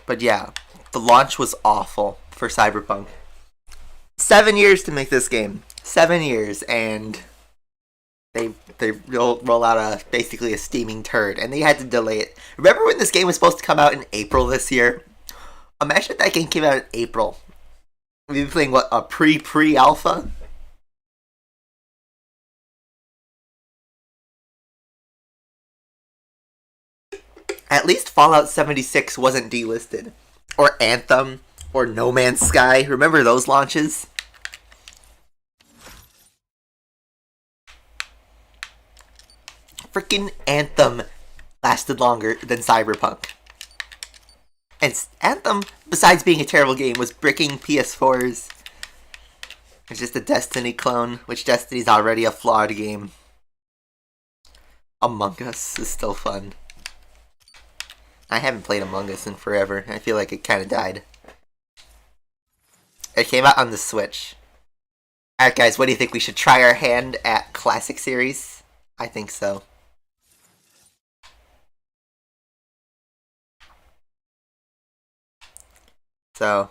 But yeah, the launch was awful for Cyberpunk. 7 years to make this game. 7 years, and they roll out basically a steaming turd, and they had to delay it. Remember when this game was supposed to come out in April this year? Imagine if that game came out in April. We'd be playing, what, a pre-alpha? At least Fallout 76 wasn't delisted. Or Anthem, or No Man's Sky. Remember those launches? Freaking Anthem lasted longer than Cyberpunk. And Anthem, besides being a terrible game, was bricking PS4s. It's just a Destiny clone, which Destiny's already a flawed game. Among Us is still fun. I haven't played Among Us in forever. I feel like it kind of died. It came out on the Switch. Alright guys, what do you think? We should try our hand at Classic Series? I think so. So,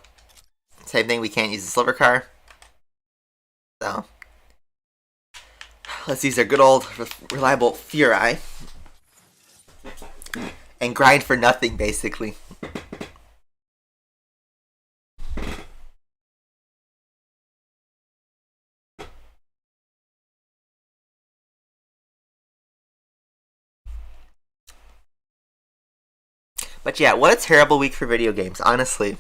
same thing, we can't use the silver car. So, let's use our good old reliable Fury. And grind for nothing, basically. But yeah, what a terrible week for video games, honestly.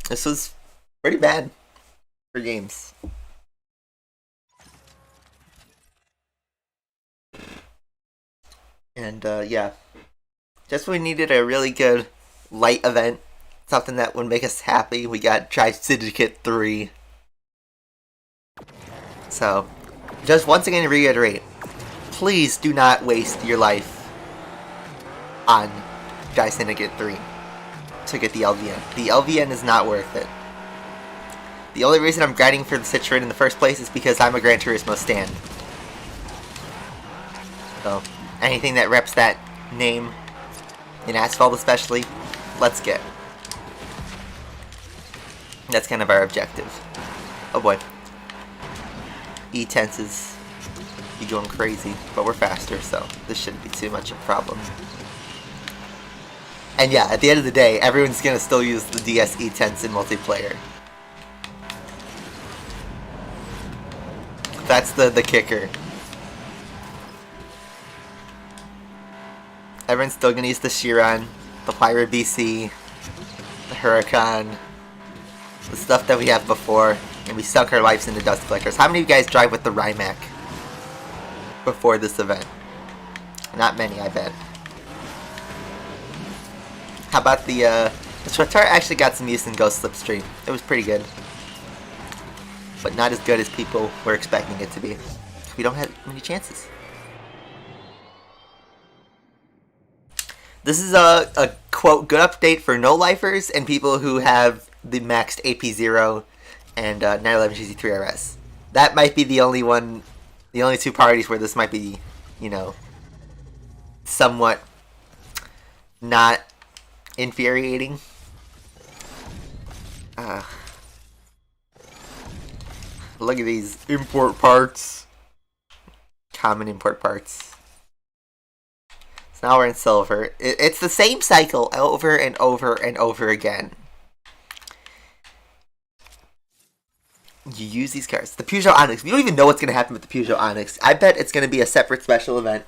This was pretty bad for games. And, yeah. Just when we needed a really good light event, something that would make us happy, we got Syndicate 3. So, just once again to reiterate, please do not waste your life on Syndicate 3. to get the LVN. The LVN is not worth it. The only reason I'm grinding for the Citron in the first place is because I'm a Gran Turismo stan. So, anything that reps that name, in Asphalt especially, let's get. That's kind of our objective. Oh boy. E-tenses be going crazy, but we're faster, so this shouldn't be too much of a problem. And yeah, at the end of the day, everyone's gonna still use the DS E-tense in multiplayer. That's the kicker. Everyone's still gonna use the Chiron, the Pyra BC, the Huracan, the stuff that we have before, and we sunk our lives into dust flickers. How many of you guys drive with the Rimac before this event? Not many, I bet. How about the Shwatara actually got some use in Ghost Slipstream. It was pretty good. But not as good as people were expecting it to be. We don't have many chances. This is a quote good update for no-lifers and people who have the maxed AP0 and 911 GZ3 RS. That might be the only one, the only two parties where this might be, you know, somewhat not infuriating. Look at these import parts. Common import parts. So now we're in silver. It's the same cycle over and over and over again. You use these cars. The Peugeot Onyx. We don't even know what's going to happen with the Peugeot Onyx. I bet it's going to be a separate special event.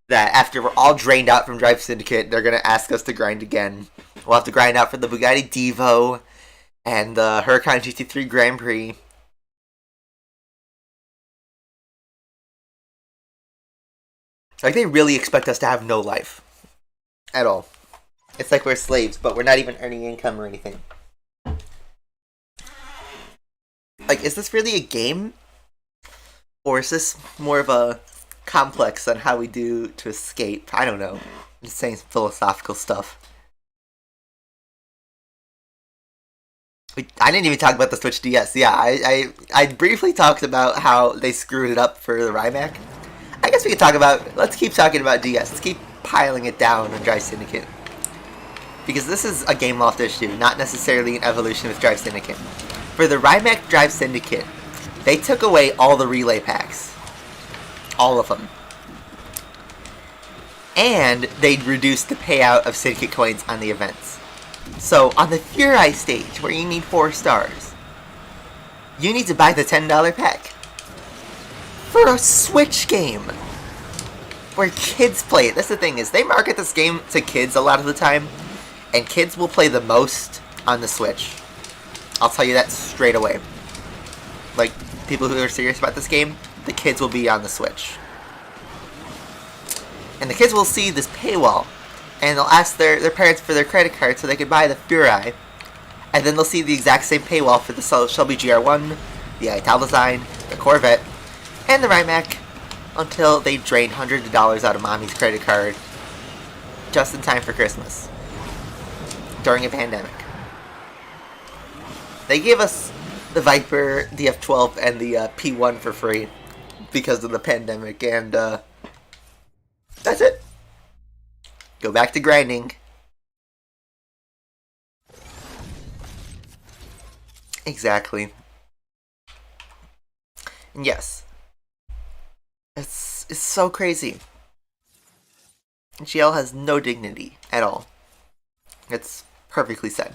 That after we're all drained out from Drive Syndicate, they're going to ask us to grind again. We'll have to grind out for the Bugatti Devo and the Huracan GT3 Grand Prix. Like, they really expect us to have no life. At all. It's like we're slaves, but we're not even earning income or anything. Like, is this really a game? Or is this more of a complex on how we do to escape? I don't know. I'm just saying some philosophical stuff. I didn't even talk about the Switch DS. Yeah, I briefly talked about how they screwed it up for the Rimac. I guess we could talk about, let's keep talking about DS. Let's keep piling it down on Drive Syndicate. Because this is a Game Loft issue, not necessarily an evolution with Drive Syndicate. For the Rimac Drive Syndicate, they took away all the relay packs. All of them. And they reduced the payout of Syndicate coins on the events. So, on the Furai stage, where you need 4 stars, you need to buy the $10 pack. For a Switch game where kids play it. That's the thing, is they market this game to kids a lot of the time, and kids will play the most on the Switch. I'll tell you that straight away. Like, people who are serious about this game, the kids will be on the Switch. And the kids will see this paywall, and they'll ask their parents for their credit card so they can buy the Furai, and then they'll see the exact same paywall for the Shelby GR1, the Italdesign, the Corvette, and the Rimac, until they drain hundreds of dollars out of mommy's credit card just in time for Christmas during a pandemic. They gave us the Viper, the F12, and the P1 for free because of the pandemic, and that's it. Go back to grinding. Exactly. And yes. It's so crazy. GL has no dignity at all. It's perfectly said.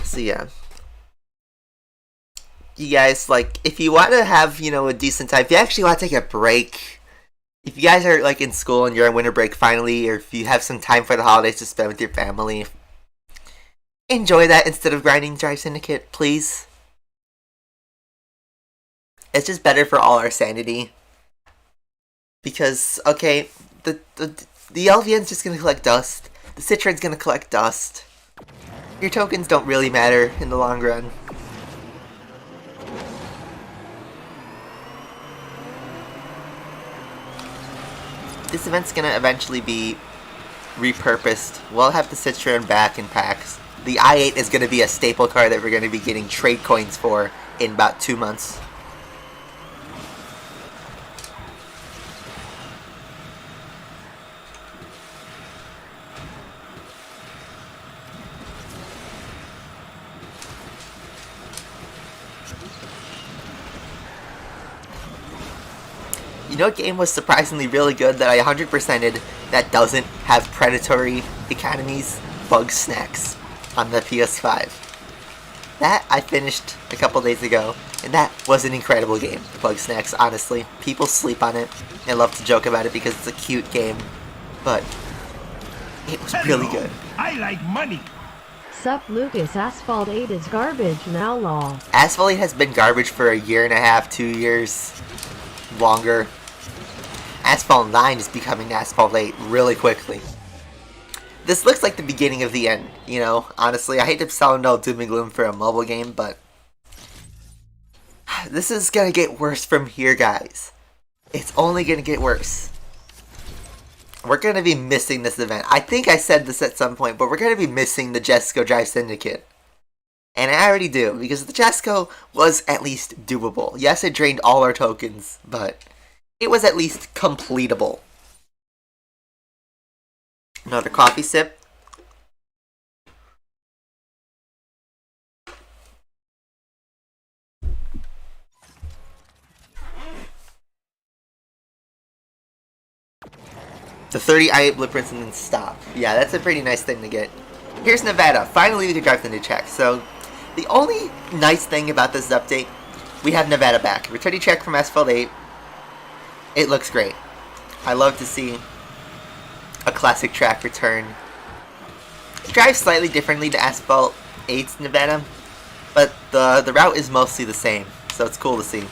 So yeah. You guys, like, if you want to have, you know, a decent time, if you actually want to take a break, if you guys are, like, in school and you're on winter break finally, or if you have some time for the holidays to spend with your family, enjoy that instead of grinding Drive Syndicate, please. It's just better for all our sanity. Because, okay, the LVN's just gonna collect dust. The Citron's gonna collect dust. Your tokens don't really matter in the long run. This event's gonna eventually be repurposed. We'll have the Citroen back in packs. The i8 is going to be a staple car that we're going to be getting trade coins for in about 2 months. You know what game was surprisingly really good that I 100%ed that doesn't have predatory economies? Bug Snacks on the PS5. That I finished a couple days ago, and that was an incredible game, Bug Snacks, honestly. People sleep on it and love to joke about it because it's a cute game, but it was really good. I like money. Sup Lucas, Asphalt 8 is garbage now lol. Asphalt 8 has been garbage for a year and a half, 2 years, longer. Asphalt 9 is becoming Asphalt 8 really quickly. This looks like the beginning of the end, you know, honestly. I hate to sound all doom and gloom for a mobile game, but this is gonna get worse from here, guys. It's only gonna get worse. We're gonna be missing this event. I think I said this at some point, but we're gonna be missing the Jesco Drive Syndicate. And I already do, because the Jesco was at least doable. Yes, it drained all our tokens, but it was at least completable. Another coffee sip. The 30 i8 blueprints and then stop. Yeah, that's a pretty nice thing to get. Here's Nevada. Finally, we can drive the new check. So, the only nice thing about this update, we have Nevada back. Returning check from Asphalt 8. It looks great. I love to see a classic track return. It drives slightly differently to Asphalt 8's Nevada, but the route is mostly the same, so it's cool to see.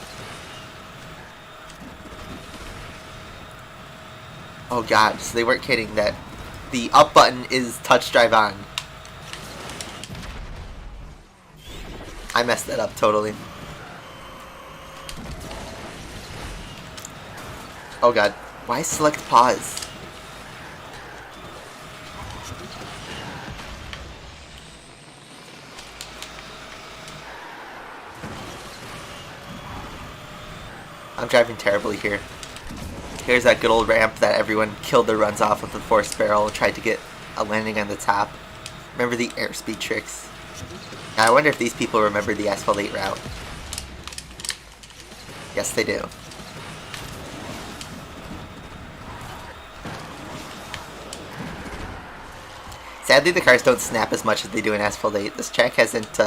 Oh god, so they weren't kidding that the up button is touch drive on. I messed that up totally. Oh god, why select pause? I'm driving terribly here. Here's that good old ramp that everyone killed their runs off with the forced barrel and tried to get a landing on the top. Remember the airspeed tricks? Now I wonder if these people remember the Asphalt 8 route. Yes, they do. Sadly, the cars don't snap as much as they do in Asphalt 8. This track hasn't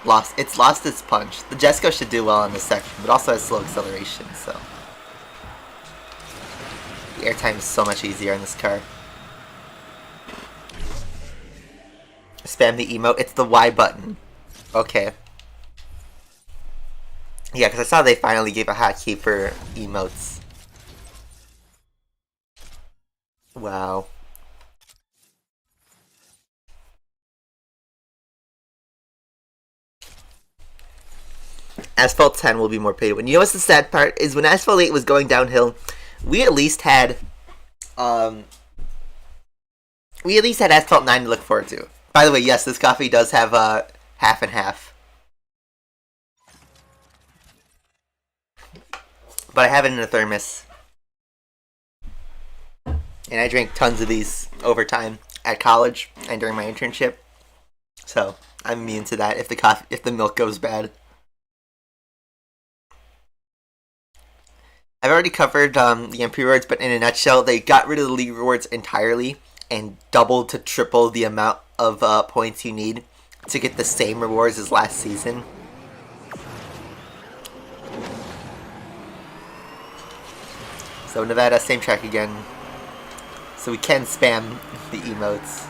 lost its punch. The Jesco should do well on this section, but also has slow acceleration, so the airtime is so much easier on this car. Spam the emote. It's the Y button. Okay. Yeah, because I saw they finally gave a hotkey for emotes. Wow. Asphalt 10 will be more pay to win. You know what's the sad part? Is when Asphalt 8 was going downhill, we at least had Asphalt 9 to look forward to. By the way, yes, this coffee does have half and half. But I have it in a thermos. And I drank tons of these over time at college and during my internship. So, I'm immune to that if the milk goes bad. I've already covered the MP rewards, but in a nutshell, they got rid of the league rewards entirely and doubled to triple the amount of points you need to get the same rewards as last season. So Nevada, same track again. So we can spam the emotes.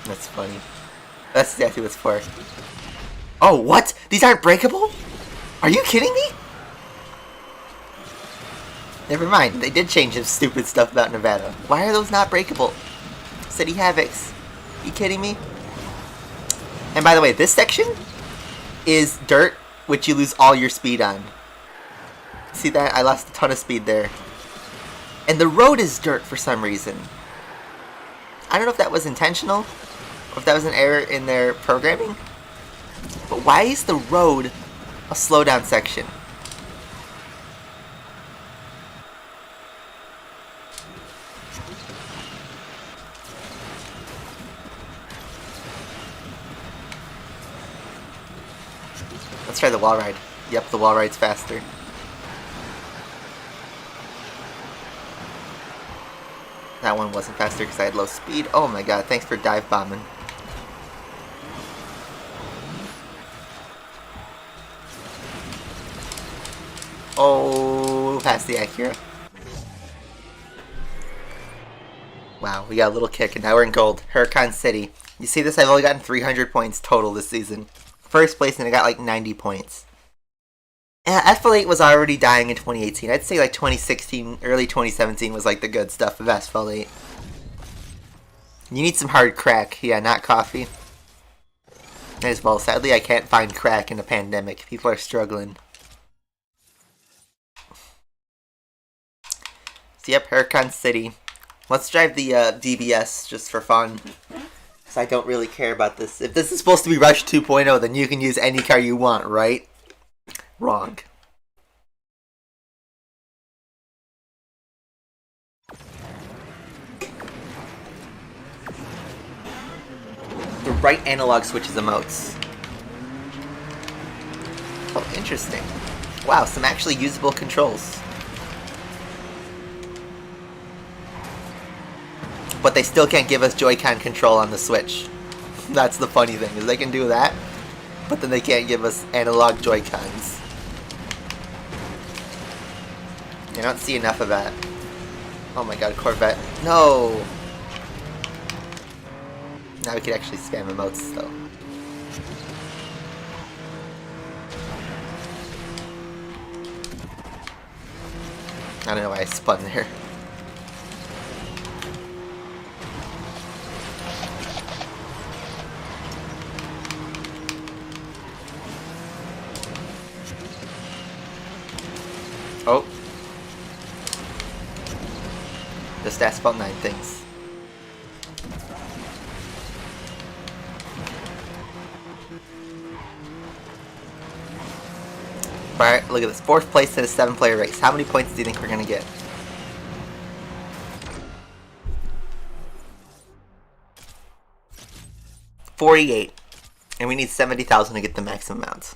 That's funny. That's exactly what it's for. Oh, what? These aren't breakable? Are you kidding me? Never mind, they did change some stupid stuff about Nevada. Why are those not breakable? City Havocs. You kidding me? And by the way, this section is dirt, which you lose all your speed on. See that? I lost a ton of speed there. And the road is dirt for some reason. I don't know if that was intentional, or if that was an error in their programming. But why is the road a slowdown section? Let's try the wall ride. Yep, the wall ride's faster. That one wasn't faster because I had low speed. Oh my god, thanks for dive bombing. Oh, past the Acura. Wow, we got a little kick and now we're in gold. Huracan City. You see this? I've only gotten 300 points total this season. First place and I got like 90 points. Asphalt 8 was already dying in 2018. I'd say like 2016, early 2017 was like the good stuff of Asphalt 8. You need some hard crack. Yeah, not coffee. As well, sadly I can't find crack in a pandemic. People are struggling. So yep, Huracan City. Let's drive the DBS just for fun. Because I don't really care about this. If this is supposed to be Rush 2.0, then you can use any car you want, right? Wrong. The right analog switches emotes. Oh, interesting. Wow, some actually usable controls. But they still can't give us Joy-Con control on the Switch. That's the funny thing, is they can do that, but then they can't give us analog Joy-Cons. I don't see enough of that. Oh my god, Corvette. No! Now we can actually spam emotes, though. I don't know why I spun there. Oh. Just Asphalt 9 things. Alright, look at this. 4th place in a 7-player race. How many points do you think we're gonna get? $48. And we need 70,000 to get the maximum amount.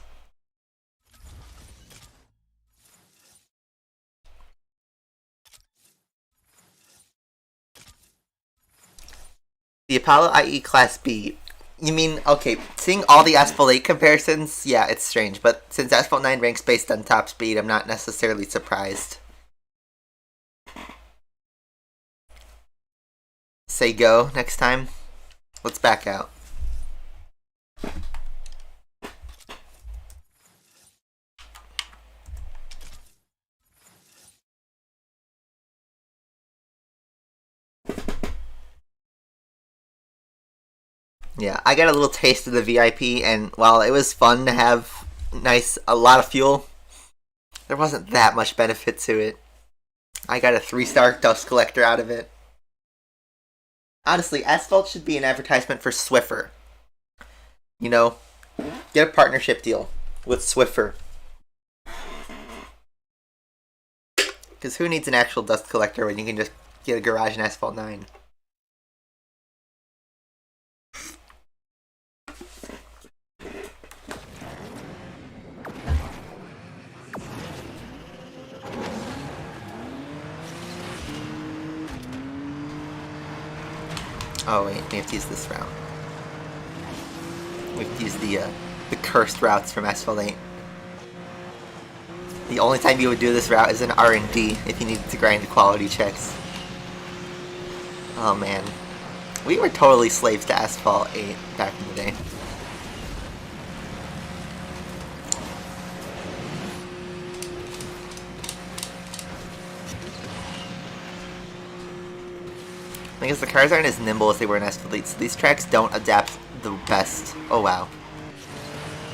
The Apollo IE Class B. You mean, okay, seeing all the Asphalt 8 comparisons, yeah, it's strange, but since Asphalt 9 ranks based on top speed, I'm not necessarily surprised. Say go next time. Let's back out. Yeah, I got a little taste of the VIP, and while it was fun to have a lot of fuel, there wasn't that much benefit to it. I got a 3-star dust collector out of it. Honestly, Asphalt should be an advertisement for Swiffer. You know, get a partnership deal with Swiffer. Because who needs an actual dust collector when you can just get a garage in Asphalt 9? Oh wait, we have to use this route. We have to use the cursed routes from Asphalt 8. The only time you would do this route is in R&D if you needed to grind quality checks. Oh man. We were totally slaves to Asphalt 8 back in the day. I guess the cars aren't as nimble as they were in Asphalt 8, so these tracks don't adapt the best. Oh wow.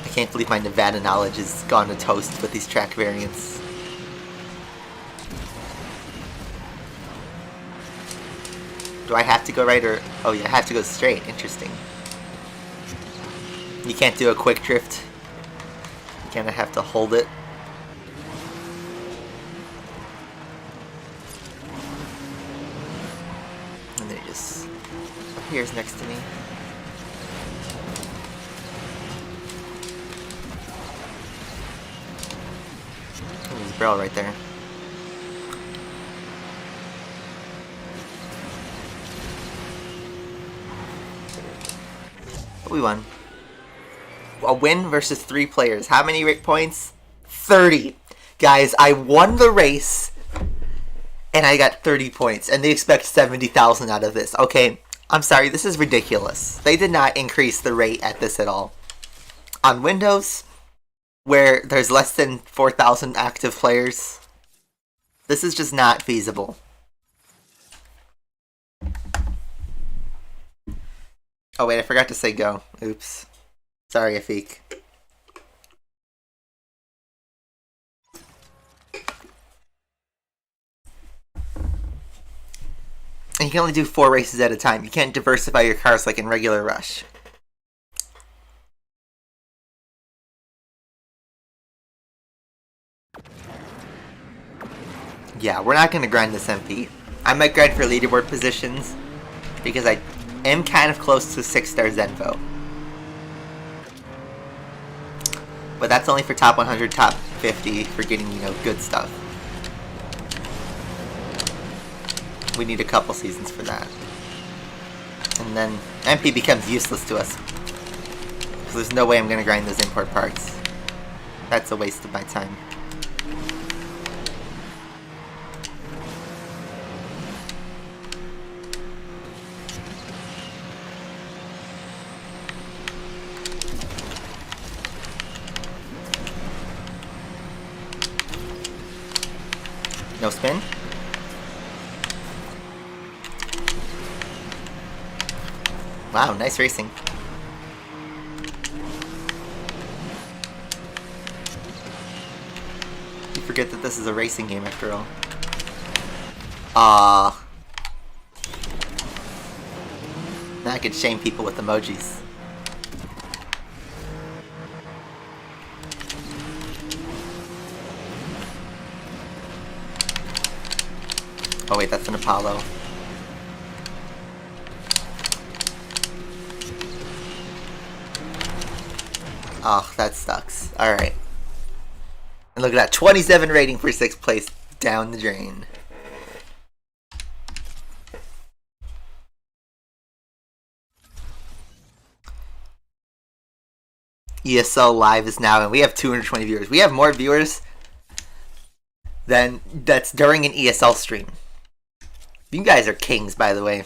I can't believe my Nevada knowledge has gone to toast with these track variants. Do I have to go right or... Oh yeah, I have to go straight. Interesting. You can't do a quick drift. You kind of have to hold it. And then it just appears next to me. Oh, there's a barrel right there. We won. A win versus 3 players. How many points? 30. Guys, I won the race and I got 30 points and they expect 70,000 out of this. Okay, I'm sorry, this is ridiculous. They did not increase the rate at this at all. On Windows, where there's less than 4,000 active players, this is just not feasible. Oh wait, I forgot to say go. Oops. Sorry, Afik. And you can only do 4 races at a time. You can't diversify your cars like in regular Rush. Yeah, we're not going to grind this MP. I might grind for leaderboard positions because I am kind of close to 6-star Zenvo. But that's only for top 100, top 50 for getting, you know, good stuff. We need a couple seasons for that. And then MP becomes useless to us. Because there's no way I'm going to grind those import parts. That's a waste of my time. No spin. Wow, nice racing. You forget that this is a racing game after all. Now I can shame people with emojis. Oh wait, that's an Apollo. Oh, that sucks. Alright. And look at that, 27 rating for 6th place down the drain. ESL Live is now, and we have 220 viewers. We have more viewers than that's during an ESL stream. You guys are kings, by the way.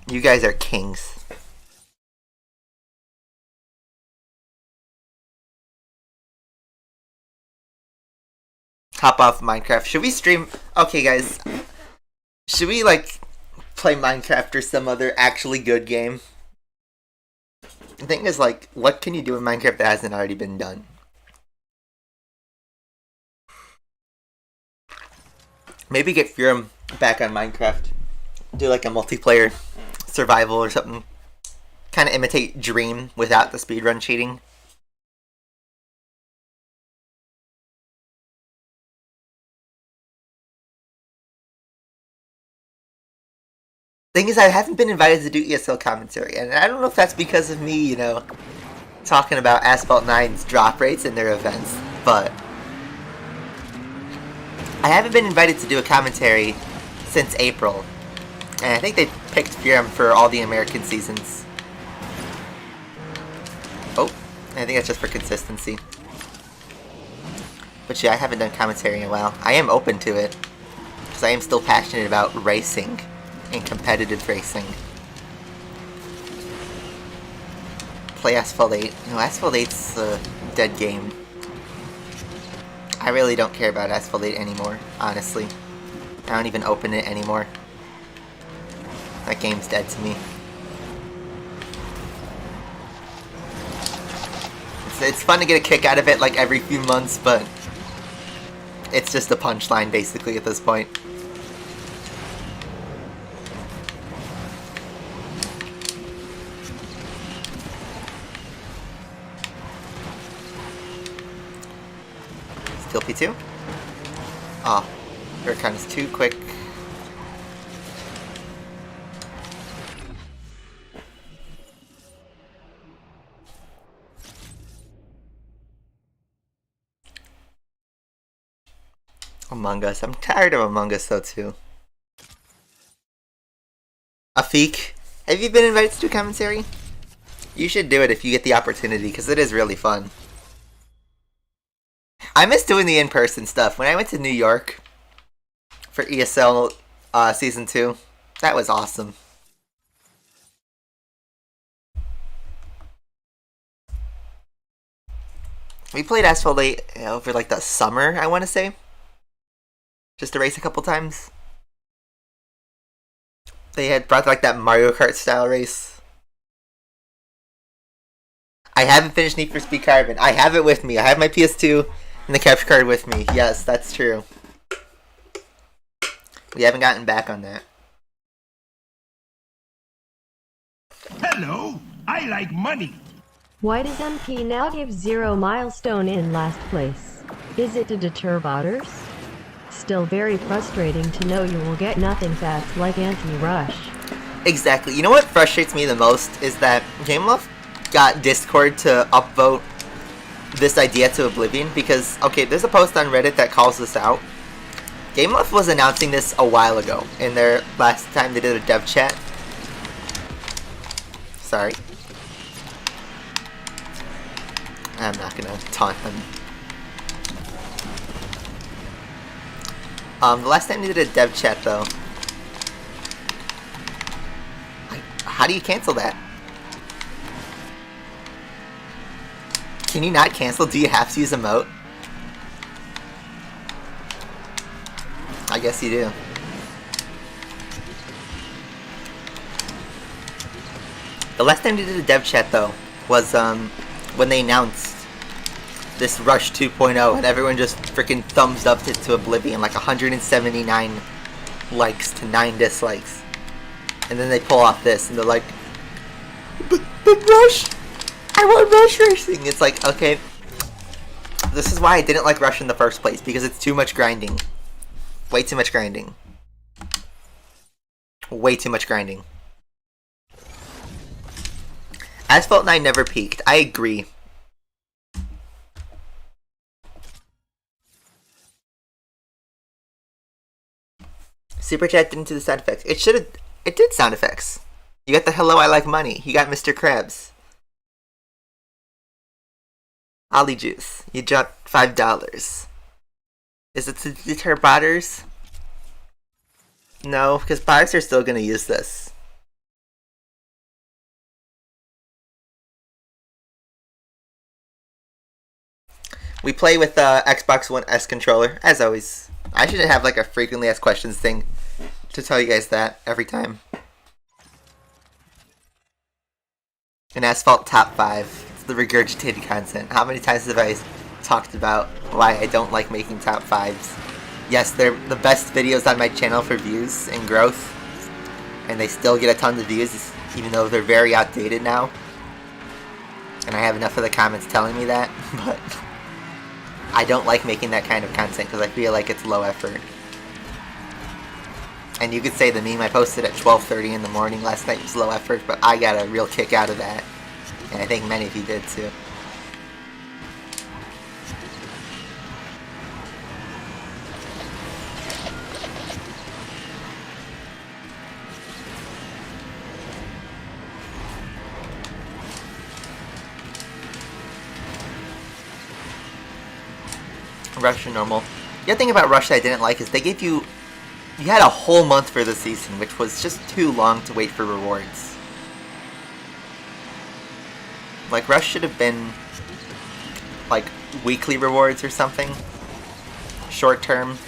You guys are kings. Hop off Minecraft. Should we stream? Okay, guys. Should we, like, play Minecraft or some other actually good game? The thing is, like, what can you do in Minecraft that hasn't already been done? Maybe get Furum back on Minecraft. Do, like, a multiplayer survival or something. Kind of imitate Dream without the speedrun cheating. Thing is, I haven't been invited to do ESL commentary, and I don't know if that's because of me, you know, talking about Asphalt 9's drop rates in their events, but I haven't been invited to do a commentary since April, and I think they picked Furum for all the American seasons. Oh, I think that's just for consistency. But yeah, I haven't done commentary in a while. I am open to it, because I am still passionate about racing. And competitive racing. Play Asphalt 8. No, Asphalt 8's a dead game. I really don't care about Asphalt 8 anymore, honestly. I don't even open it anymore. That game's dead to me. It's fun to get a kick out of it like every few months, but it's just a punchline basically at this point. Still P2? Oh, Huracan is too quick. Among Us. I'm tired of Among Us though too. Afik, have you been invited to do commentary? You should do it if you get the opportunity, because it is really fun. I miss doing the in-person stuff. When I went to New York for ESL Season 2, that was awesome. We played Asphalt 8 over like the summer, I want to say. Just to race a couple times. They had brought like that Mario Kart style race. I haven't finished Need for Speed Carbon. I have it with me. I have my PS2 and the capture card with me. Yes, that's true. We haven't gotten back on that. Hello, I like money. Why does MP now give 0 milestone in last place? Is it to deter botters? Still very frustrating to know you will get nothing fast like anti-rush. Exactly. You know what frustrates me the most is that GameLove got Discord to upvote this idea to oblivion because, okay, there's a post on Reddit that calls this out. GameLove was announcing this a while ago in their last time they did a dev chat. Sorry. I'm not gonna taunt them. The last time they did a dev chat though. How do you cancel that? Can you not cancel? Do you have to use emote? I guess you do. The last time they did a dev chat though was when they announced this Rush 2.0 and everyone just freaking thumbs upped it to oblivion, like 179 likes to 9 dislikes. And then they pull off this and they're like, but Rush! I want Rush racing! It's like, okay, this is why I didn't like Rush in the first place, because it's too much grinding. Way too much grinding. Way too much grinding. Asphalt 9 never peaked. I agree. Super Chat didn't do the sound effects. It did sound effects. You got the hello, I like money. You got Mr. Krabs. Ollie Juice. You dropped $5. Is it to deter botters? No, because botters are still going to use this. We play with the Xbox One S controller, as always. I should have like a frequently asked questions thing to tell you guys that every time. An Asphalt top 5. It's the regurgitated content. How many times have I talked about why I don't like making top 5s? Yes, they're the best videos on my channel for views and growth. And they still get a ton of views, even though they're very outdated now. And I have enough of the comments telling me that, but I don't like making that kind of content because I feel like it's low effort. And you could say the meme I posted at 12:30 in the morning last night was low effort, but I got a real kick out of that. And I think many of you did too. Rush and normal. The other thing about Rush that I didn't like is they gave you had a whole month for the season, which was just too long to wait for rewards. Like, Rush should have been like weekly rewards or something. Short term.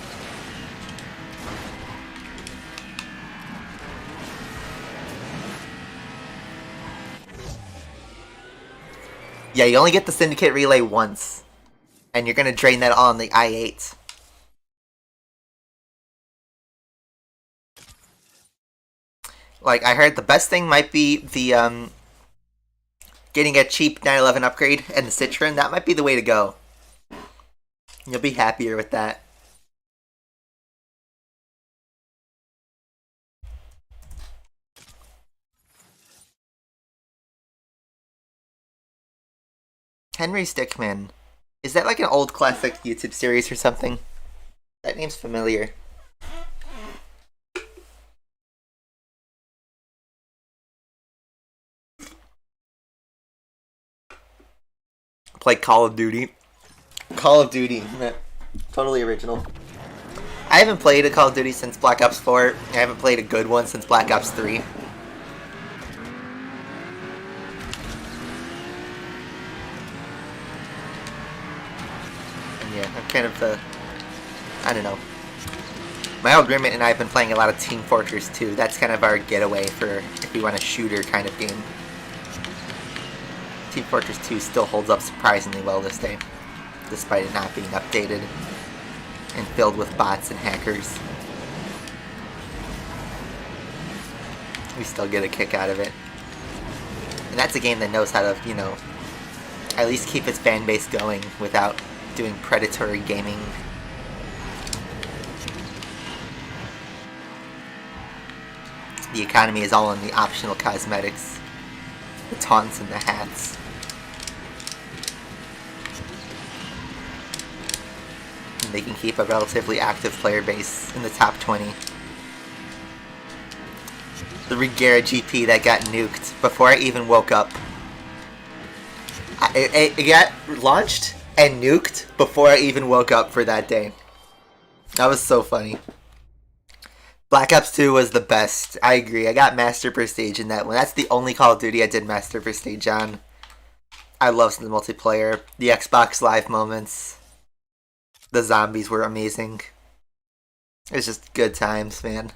Yeah, you only get the Syndicate relay once. And you're gonna drain that all on the I-8. Like, I heard the best thing might be the, getting a cheap 911 upgrade and the Citron. That might be the way to go. You'll be happier with that. Henry Stickmin. Is that like an old classic YouTube series or something? That name's familiar. Play Call of Duty. Call of Duty. Totally original. I haven't played a Call of Duty since Black Ops 4. I haven't played a good one since Black Ops 3. And yeah, I'm kind of I don't know. My old roommate and I have been playing a lot of Team Fortress 2. That's kind of our getaway for if we want a shooter kind of game. Team Fortress 2 still holds up surprisingly well this day, despite it not being updated and filled with bots and hackers. We still get a kick out of it. And that's a game that knows how to, you know, at least keep its fan base going without doing predatory gaming. The economy is all in the optional cosmetics, the taunts and the hats. And they can keep a relatively active player base in the top 20. The Regera GP that got nuked before I even woke up. It got launched and nuked before I even woke up for that day. That was so funny. Black Ops 2 was the best. I agree. I got Master Prestige in that one. That's the only Call of Duty I did Master Prestige on. I loved the multiplayer. The Xbox Live moments. The zombies were amazing. It was just good times, man.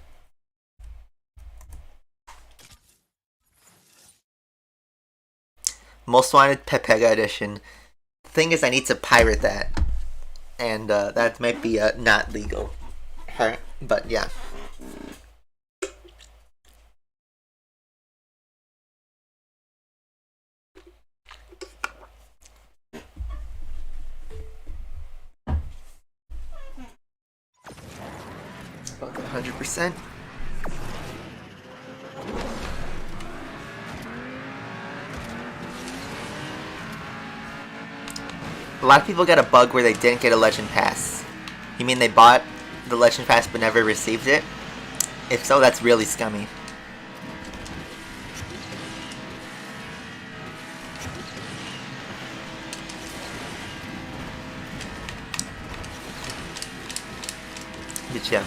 Most Wanted Pepega Edition. The thing is, I need to pirate that. And that might be not legal. But yeah. About 100%. A lot of people got a bug where they didn't get a Legend Pass. You mean they bought the Legend Pass but never received it? If so, that's really scummy. But yeah,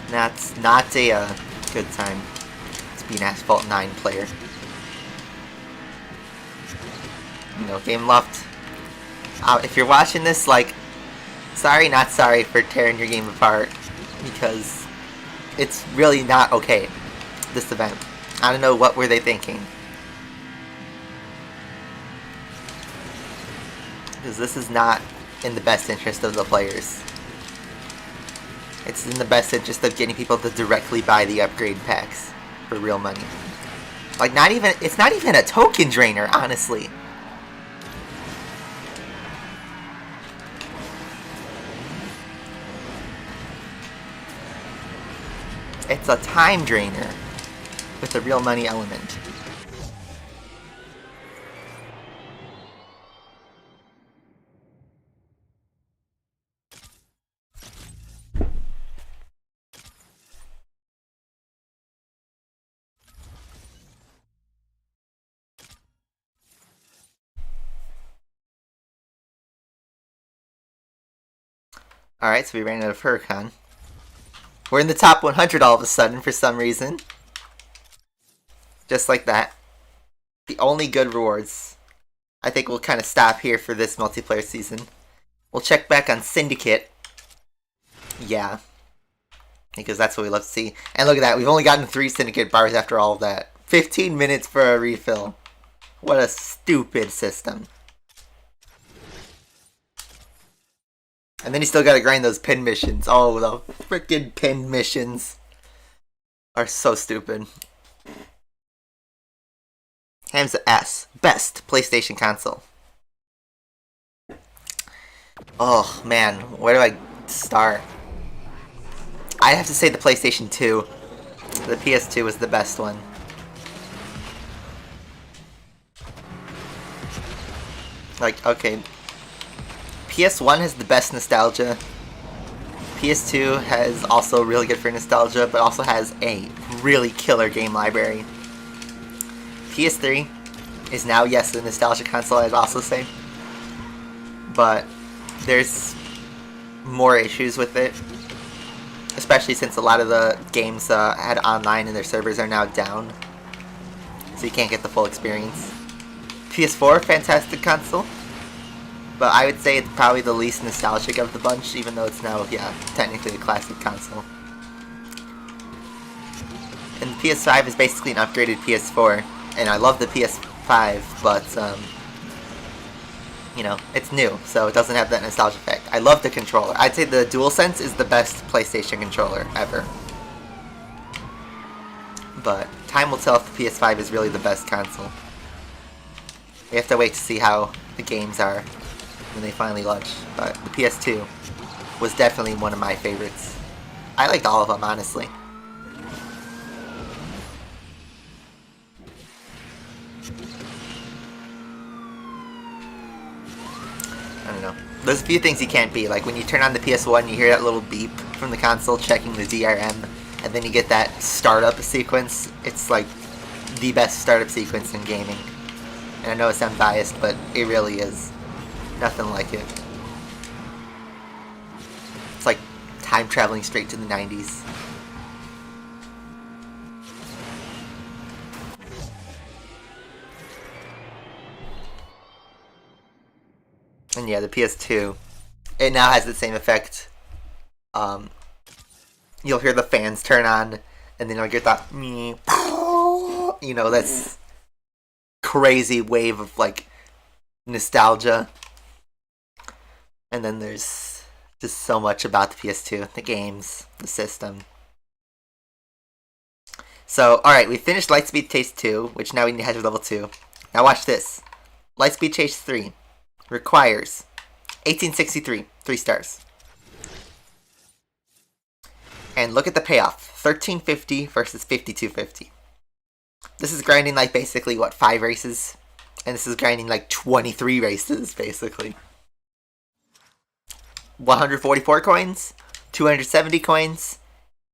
that's not a good time to be an Asphalt 9 player. You know, Game Loft. If you're watching this, like, sorry, not sorry for tearing your game apart, because it's really not okay, this event. I don't know what were they thinking. Because this is not in the best interest of the players. It's in the best interest of getting people to directly buy the upgrade packs for real money. Like, it's not even a token drainer, honestly. It's a time drainer with a real money element. Alright, so we ran out of Huracan. We're in the top 100 all of a sudden for some reason. Just like that. The only good rewards. I think we'll kind of stop here for this multiplayer season. We'll check back on Syndicate. Yeah. Because that's what we love to see. And look at that, we've only gotten 3 Syndicate bars after all of that. 15 minutes for a refill. What a stupid system. And then you still gotta grind those pin missions. Oh, the freaking pin missions are so stupid. Hamza S. Best PlayStation console. Oh, man. Where do I start? I have to say the PlayStation 2. The PS2 was the best one. Like, okay. PS1 has the best nostalgia. PS2 has also really good for nostalgia, but also has a really killer game library. PS3 is now, yes, the nostalgia console, I'd also say. But there's more issues with it. Especially since a lot of the games had online and their servers are now down. So you can't get the full experience. PS4, fantastic console. But I would say it's probably the least nostalgic of the bunch, even though it's now, yeah, technically a classic console. And the PS5 is basically an upgraded PS4. And I love the PS5, but, you know, it's new, so it doesn't have that nostalgia effect. I love the controller. I'd say the DualSense is the best PlayStation controller ever. But time will tell if the PS5 is really the best console. We have to wait to see how the games are when they finally launch. But the PS2 was definitely one of my favorites. I liked all of them, honestly. I don't know. There's a few things you can't beat. Like when you turn on the PS1, you hear that little beep from the console checking the DRM, and then you get that startup sequence. It's like the best startup sequence in gaming. And I know it sounds biased, but it really is. Nothing like it. It's like time traveling straight to the 90s. And yeah, the PS2, it now has the same effect. You'll hear the fans turn on, and then you'll get that, you know, that's crazy wave of like nostalgia. And then there's just so much about the PS2, the games, the system. So, alright, we finished Lightspeed Chase 2, which now we need to head to level 2. Now watch this. Lightspeed Chase 3 requires 1863, 3 stars. And look at the payoff, 1350 versus 5250. This is grinding like basically, what, 5 races? And this is grinding like 23 races, basically. 144 coins, 270 coins,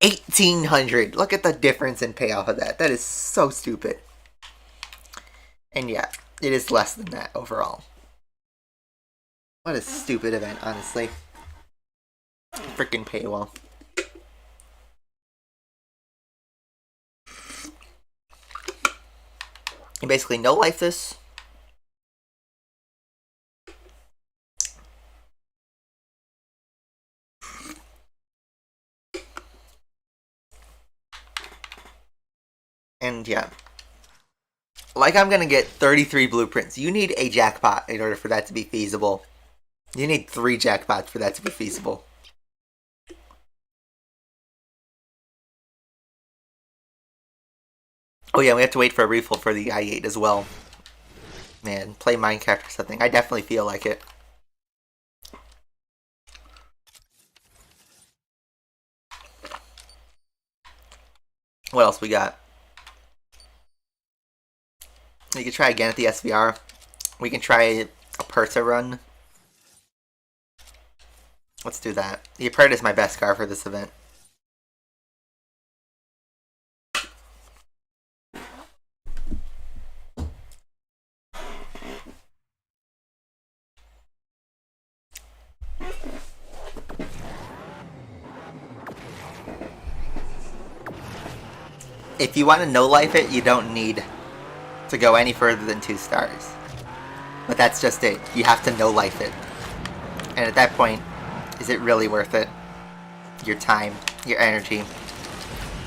1800. Look at the difference in payoff of that. That is so stupid. And yeah, it is less than that overall. What a stupid event, honestly. Freaking paywall. You basically no-life this. And yeah. Like I'm gonna get 33 blueprints. You need a jackpot in order for that to be feasible. You need 3 jackpots for that to be feasible. Oh yeah, we have to wait for a refill for the i8 as well. Man, play Minecraft or something. I definitely feel like it. What else we got? We can try again at the SVR. We can try a Perta run. Let's do that. The Perta is my best car for this event. If you want to no-life it, you don't need to go any further than 2 stars. But that's just it. You have to no-life it. And at that point, is it really worth it? Your time, your energy,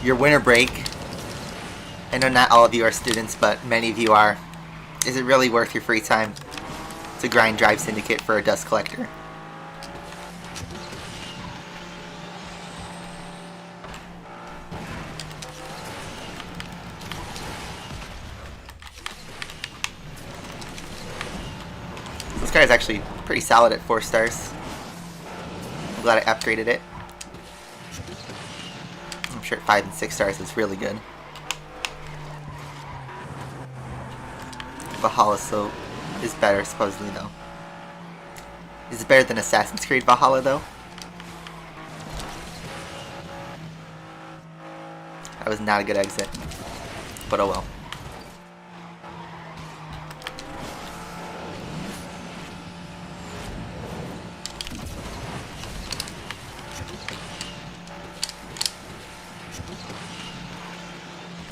your winter break. I know not all of you are students, but many of you are. Is it really worth your free time to grind Drive Syndicate for a dust collector? car is actually pretty solid at 4 stars. I'm glad I upgraded it. I'm sure 5 and 6 stars is really good. Valhalla so is better supposedly though. Is it better than Assassin's Creed Valhalla though? That was not a good exit. But oh well.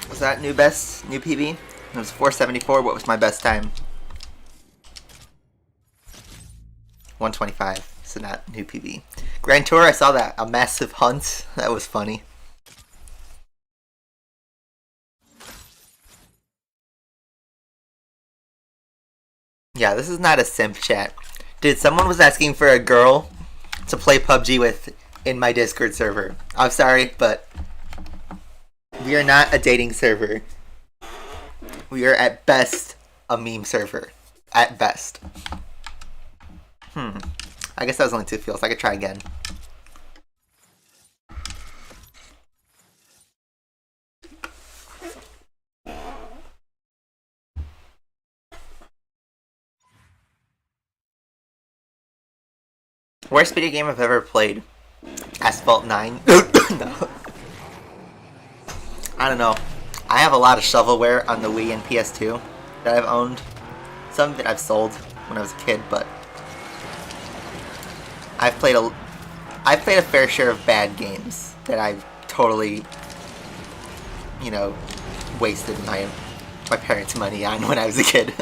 Was that new best, new PB? It was 474. What was my best time? 125. So not new PB. Grand Tour, I saw that. A massive hunt. That was funny. Yeah, this is not a simp chat. Dude, someone was asking for a girl to play PUBG with in my Discord server. I'm sorry, but we are not a dating server. We are at best a meme server. At best. I guess that was only 2 fields. I could try again. Worst video game I've ever played. Asphalt 9. No. I don't know. I have a lot of shovelware on the Wii and PS2 that I've owned. Some that I've sold when I was a kid, but I've played a fair share of bad games that I've totally, you know, wasted my parents' money on when I was a kid.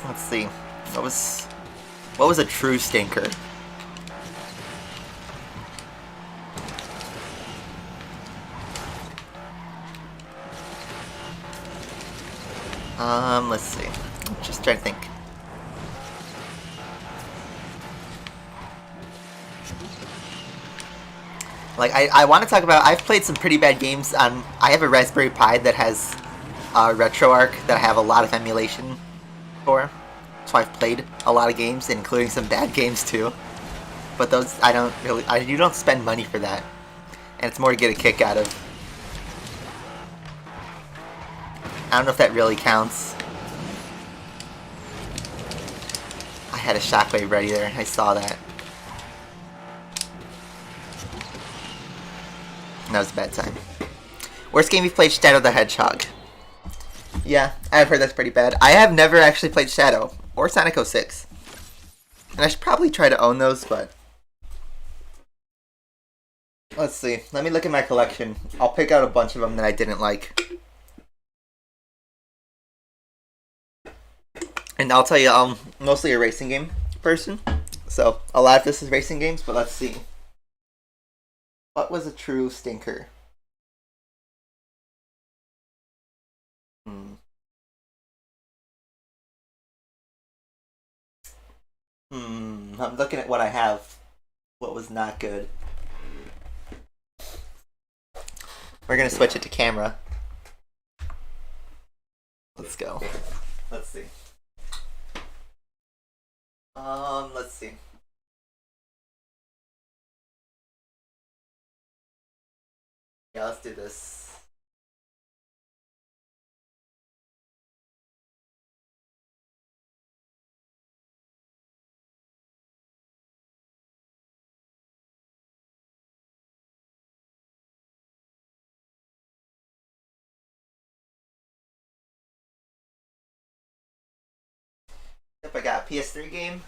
Let's see. What was a true stinker? Let's see. Just trying to think. Like, I want to talk about, I've played some pretty bad games on, I have a Raspberry Pi that has RetroArch that I have a lot of emulation for. So I've played a lot of games, including some bad games too. But those, you don't spend money for that. And it's more to get a kick out of. I don't know if that really counts. I had a shockwave ready there, I saw that. And that was a bad time. Worst game you've played, Shadow the Hedgehog. Yeah, I've heard that's pretty bad. I have never actually played Shadow, or Sonic 06. And I should probably try to own those, but let's see. Let me look at my collection. I'll pick out a bunch of them that I didn't like. And I'll tell you, I'm mostly a racing game person. So, a lot of this is racing games, but let's see. What was a true stinker? I'm looking at what I have. What was not good. We're gonna switch it to camera. Let's go. Let's see. Let's see. Yeah, let's do this. If I got a PS3 game.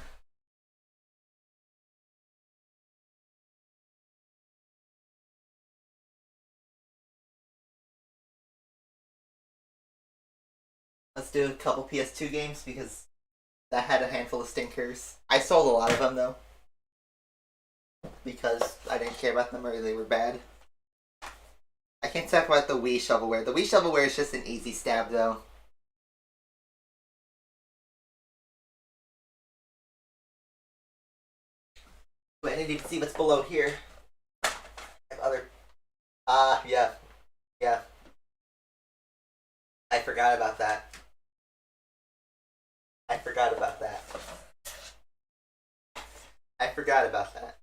Let's do a couple PS2 games because that had a handful of stinkers. I sold a lot of them though. Because I didn't care about them or they were bad. I can't talk about the Wii shovelware. The Wii shovelware is just an easy stab though. But I need to see what's below here. I have other... yeah. Yeah. I forgot about that. I forgot about that. I forgot about that.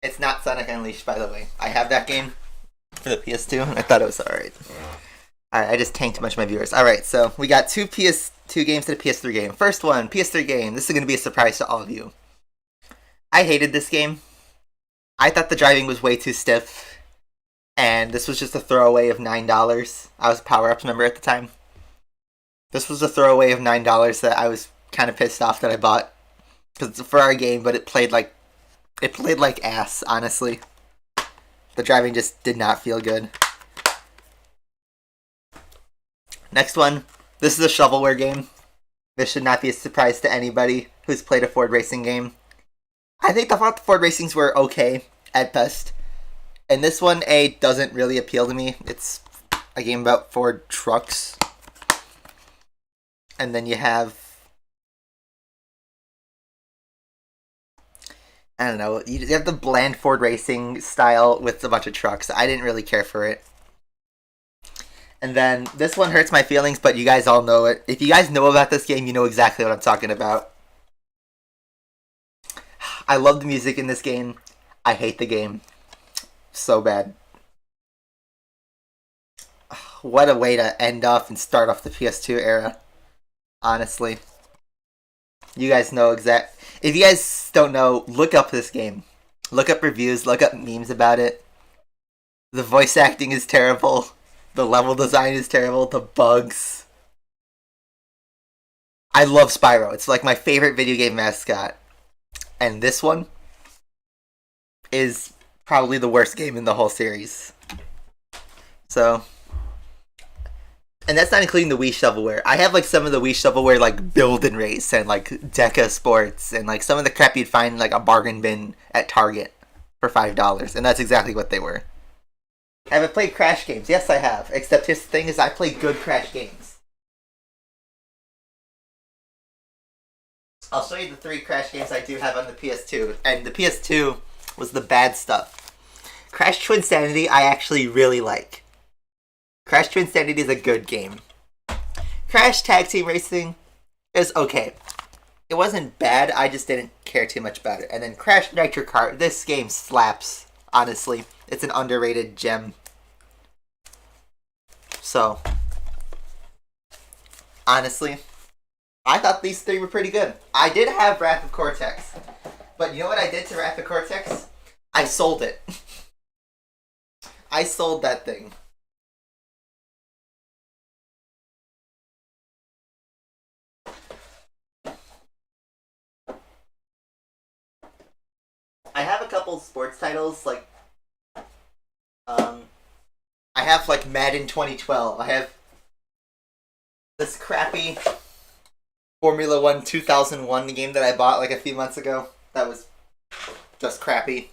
It's not Sonic Unleashed, by the way. I have that game for the PS2, and I thought it was alright. Alright, I just tanked too much of my viewers. Alright, so we got two PS2 games to the PS3 game. First one, PS3 game. This is going to be a surprise to all of you. I hated this game. I thought the driving was way too stiff, and this was just a throwaway of $9. I was a Power Ups member at the time. This was a throwaway of $9 that I was kind of pissed off that I bought. Because it's a Ferrari game, but it played like ass, honestly. The driving just did not feel good. Next one. This is a shovelware game. This should not be a surprise to anybody who's played a Ford racing game. I think the Ford racings were okay, at best. And this one, doesn't really appeal to me. It's a game about Ford trucks. And then you have... I don't know. You have the bland Ford racing style with a bunch of trucks. I didn't really care for it. And then this one hurts my feelings, but you guys all know it. If you guys know about this game, you know exactly what I'm talking about. I love the music in this game. I hate the game. So bad. What a way to end off and start off the PS2 era. Honestly. You guys know exact. If you guys don't know, look up this game. Look up reviews, look up memes about it. The voice acting is terrible. The level design is terrible. The bugs. I love Spyro. It's like my favorite video game mascot. And this one is probably the worst game in the whole series. So, and that's not including the Wii shovelware. I have like some of the Wii shovelware like Build and Race and like Deca Sports and like some of the crap you'd find like a bargain bin at Target for $5. And that's exactly what they were. Have I played Crash games? Yes, I have. Except his thing is I play good Crash games. I'll show you the 3 Crash games I do have on the PS2. And the PS2 was the bad stuff. Crash Twinsanity I actually really like. Crash Twinsanity is a good game. Crash Tag Team Racing is okay. It wasn't bad, I just didn't care too much about it. And then Crash Nitro Kart, this game slaps, honestly. It's an underrated gem. So, honestly, I thought these 3 were pretty good. I did have Wrath of Cortex. But you know what I did to Wrath of Cortex? I sold it. I sold that thing. I have a couple sports titles, like, I have, like, Madden 2012. I have this crappy Formula 1 2001 game that I bought, like, a few months ago. That was just crappy.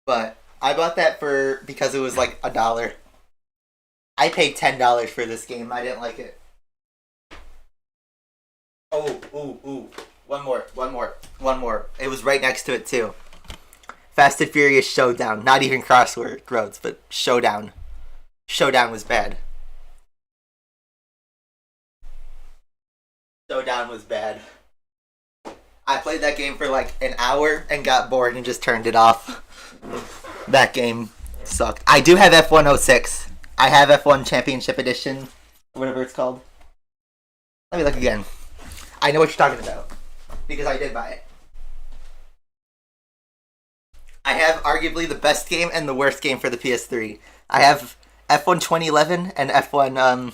But I bought that because it was, like, $1. I paid $10 for this game. I didn't like it. Oh. One more. It was right next to it, too. Fast and Furious Showdown. Not even Crossroads, but Showdown. Showdown was bad. Showdown was bad. I played that game for like an hour and got bored and just turned it off. That game sucked. I do have F106. I have F1 Championship Edition. Whatever it's called. Let me look again. I know what you're talking about. Because I did buy it. I have arguably the best game and the worst game for the PS3. I have F1 2011 and F1,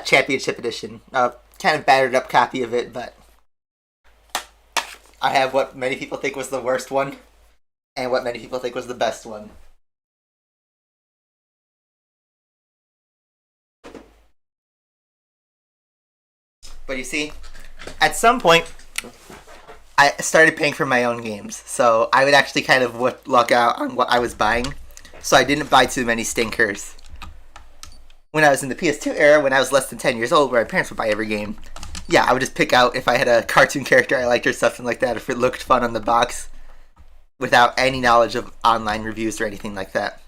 Championship Edition. Kind of battered up copy of it, but I have what many people think was the worst one and what many people think was the best one. But you see, at some point, I started paying for my own games, so I would actually kind of luck out on what I was buying, so I didn't buy too many stinkers. When I was in the PS2 era, when I was less than 10 years old, where my parents would buy every game, I would just pick out if I had a cartoon character I liked or something like that, if it looked fun on the box. without any knowledge of online reviews or anything like that.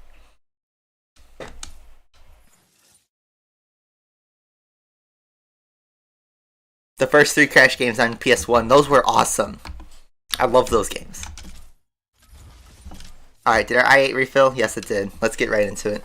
The first 3 Crash games on PS1, those were awesome. I love those games. Alright, did our i8 refill? Yes, it did. Let's get right into it.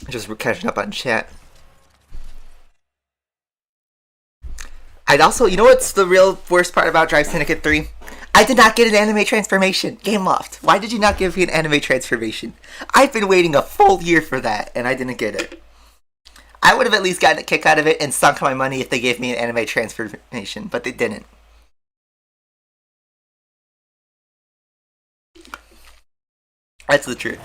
Just catching up on chat. I'd also, you know what's the real worst part about Drive Syndicate 3? I did not get an anime transformation. Gameloft, why did you not give me an anime transformation? I've been waiting a full year for that, and I didn't get it. I would have at least gotten a kick out of it and sunk my money if they gave me an anime transformation, but they didn't. That's the truth.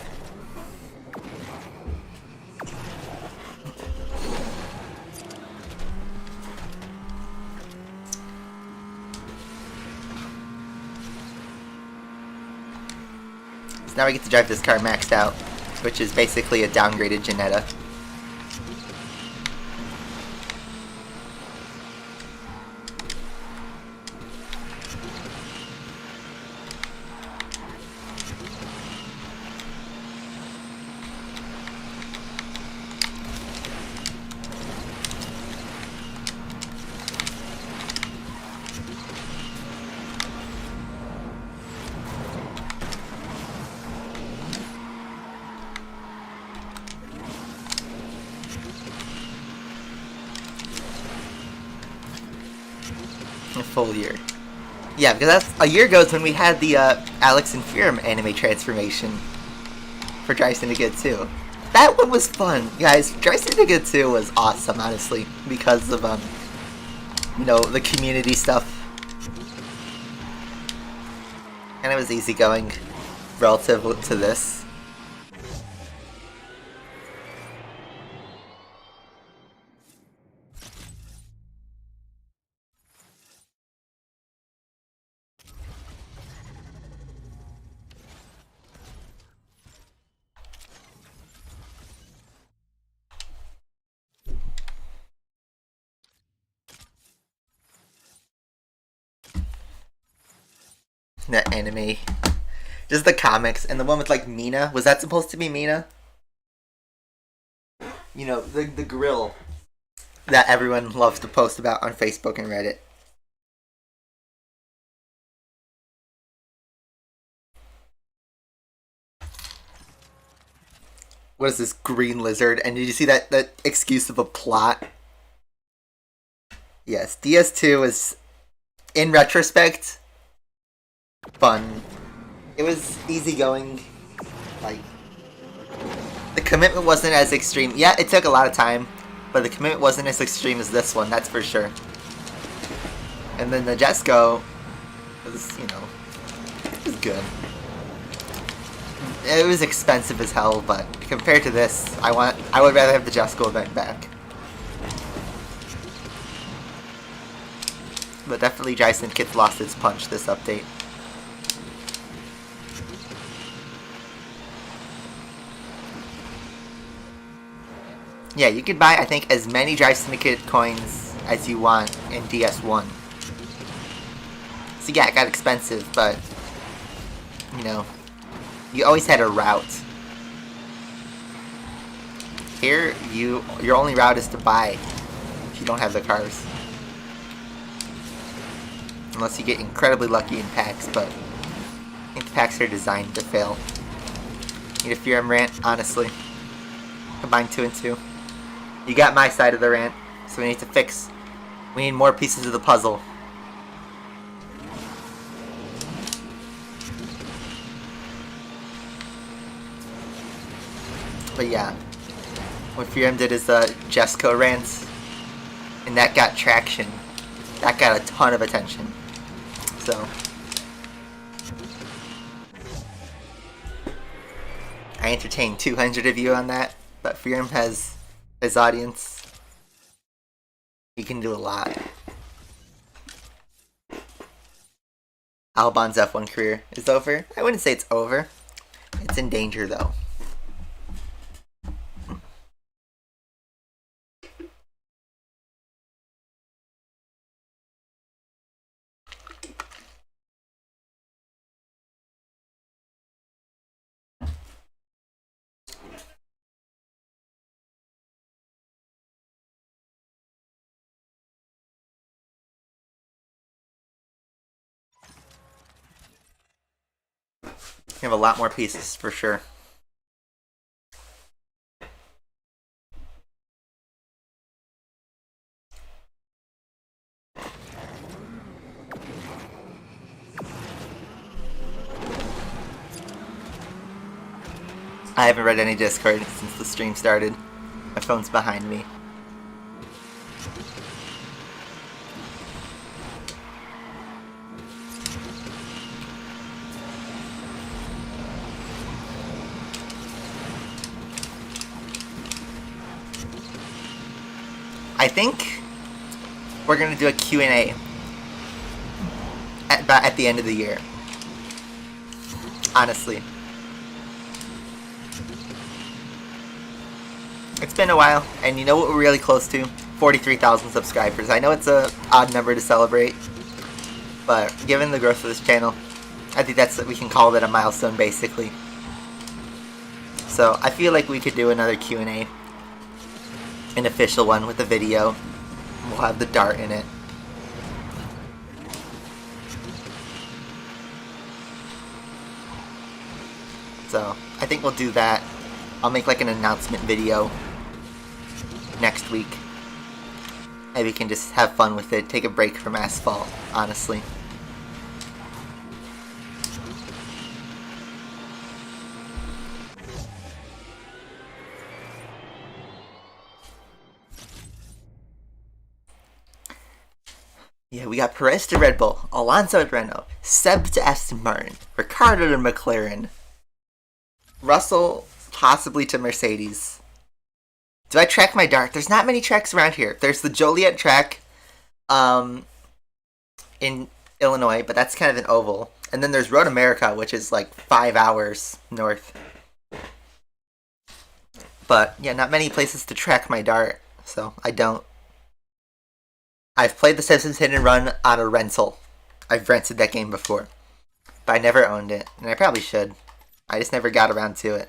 Now we get to drive this car maxed out, which is basically a downgraded Jetta. A full year. Yeah, because that's a year ago is when we had the Alex and Furum anime transformation for Drive Syndicate 2. That one was fun, guys. Drive Syndicate 2 was awesome, honestly, because of you know, the community stuff, and it was easygoing relative to this. That anime, just the comics, and the one with like Mina. Was that supposed to be Mina? You know, the grill that everyone loves to post about on Facebook and Reddit. What is this green lizard? And did you see that excuse of a plot? Yes, DS2 is, in retrospect, fun. It was easygoing. Like, the commitment wasn't as extreme. Yeah, it took a lot of time, but the commitment wasn't as extreme as this one, that's for sure. And then the Jesco was, you know, it was good. It was expensive as hell, but compared to this, I would rather have the Jesco event back. But definitely Drive Syndicate lost its punch this update. Yeah, you could buy, I think, as many Drive Syndicate coins as you want in DS1. So yeah, it got expensive, but, you know, you always had a route. Here, your only route is to buy if you don't have the cars. Unless you get incredibly lucky in packs, but I think the packs are designed to fail. Need a Furum rant, honestly. Combine 2 and 2. You got my side of the rant, so we need to fix. We need more pieces of the puzzle. But yeah, what Furum did is the Jesco rant, and that got traction. That got a ton of attention. So I entertained 200 of you on that, but Furum has his audience. He can do a lot. Albon's F1 career is over. I wouldn't say it's over. It's in danger, though. You have a lot more pieces, for sure. I haven't read any Discord since the stream started. My phone's behind me. I think we're gonna do a Q&A at the end of the year. Honestly. It's been a while, and you know what we're really close to? 43,000 subscribers. I know it's a odd number to celebrate, but given the growth of this channel, I think we can call that a milestone, basically. So I feel like we could do another Q&A. An official one with a video. We'll have the dart in it. So I think we'll do that. I'll make like an announcement video next week. Maybe we can just have fun with it, take a break from Asphalt, honestly. Yeah, we got Perez to Red Bull, Alonso to Renault, Seb to Aston Martin, Ricciardo to McLaren, Russell possibly to Mercedes. Do I track my dart? There's not many tracks around here. There's the Joliet track in Illinois, but that's kind of an oval. And then there's Road America, which is like 5 hours north. But yeah, not many places to track my dart, so I don't. I've played The Simpsons Hit and Run on a rental. I've rented that game before. But I never owned it, and I probably should. I just never got around to it.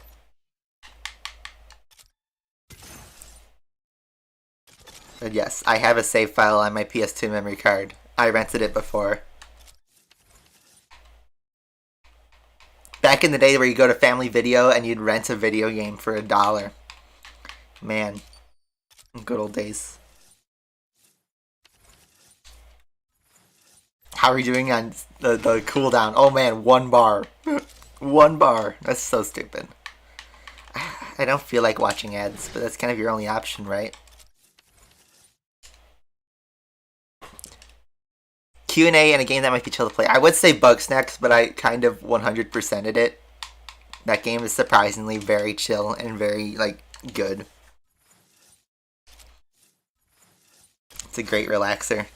But yes, I have a save file on my PS2 memory card. I rented it before. Back in the day where you go to Family Video and you'd rent a video game for $1. Man, good old days. How are we doing on the cooldown? Oh man, 1 bar. 1 bar. That's so stupid. I don't feel like watching ads, but that's kind of your only option, right? Q&A in a game that might be chill to play. I would say Bugsnax, but I kind of 100%ed it. That game is surprisingly very chill and very, like, good. It's a great relaxer.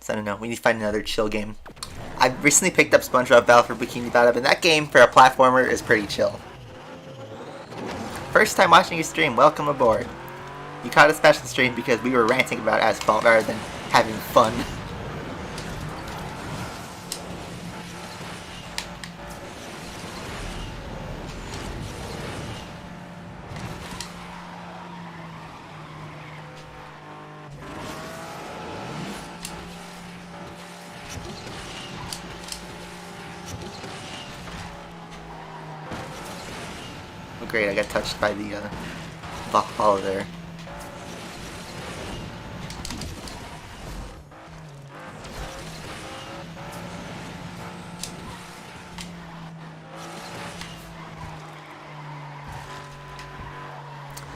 So I don't know, we need to find another chill game. I recently picked up SpongeBob Battle for Bikini Bottom, and that game for a platformer is pretty chill. First time watching your stream, welcome aboard. You caught a special stream because we were ranting about Asphalt rather than having fun. Oh great, I got touched by the ball there.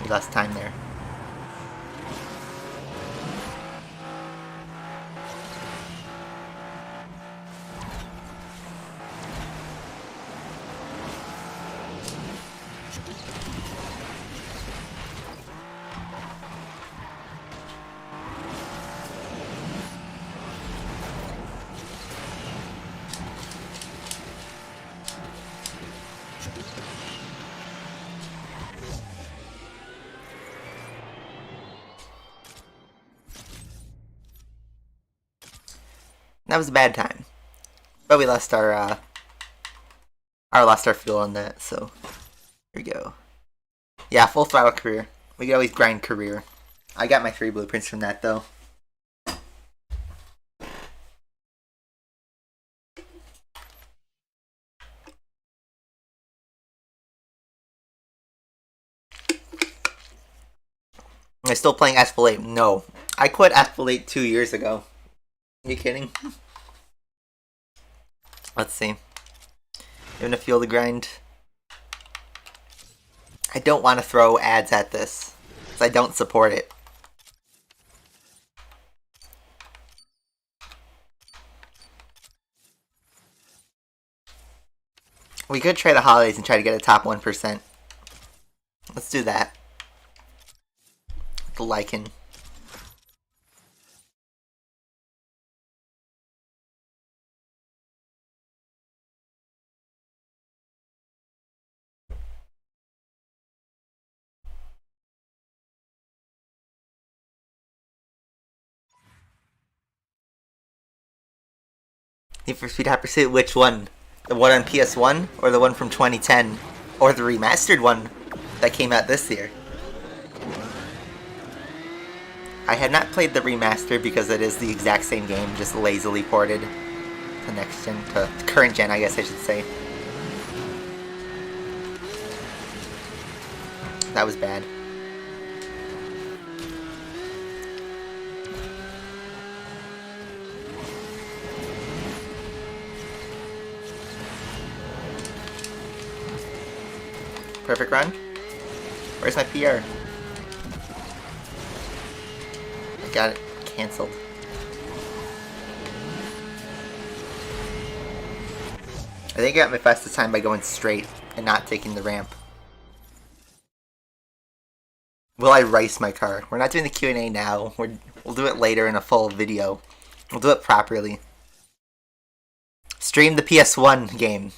We lost time there. That was a bad time. But we lost our fuel on that, so here we go. Yeah, full throttle career. We can always grind career. I got my 3 blueprints from that though. Am I still playing Asphalt? No. I quit Asphalt 2 years ago. Are you kidding? Let's see. Even a fuel to grind. I don't want to throw ads at this, because I don't support it. We could try the holidays and try to get a top 1%. Let's do that. The lichen. Need for Speed Hot Pursuit, which one? The one on PS1 or the one from 2010? Or the remastered one that came out this year? I had not played the remaster because it is the exact same game, just lazily ported to next gen, to current gen, I guess I should say. That was bad. Perfect run. Where's my PR? I got it cancelled. I think I got my fastest time by going straight and not taking the ramp. Will I race my car? We're not doing the Q&A now. We'll do it later in a full video. We'll do it properly. Stream the PS1 game.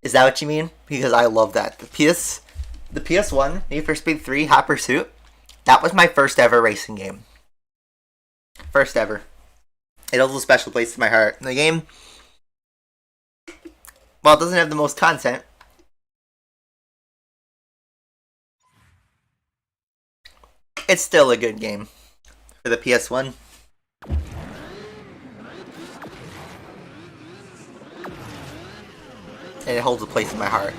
Is that what you mean? Because I love that. The PS1, Need for Speed 3 Hot Pursuit, that was my first ever racing game. First ever. It holds a special place in my heart. The game, well, it doesn't have the most content. It's still a good game for the PS1. And it holds a place in my heart.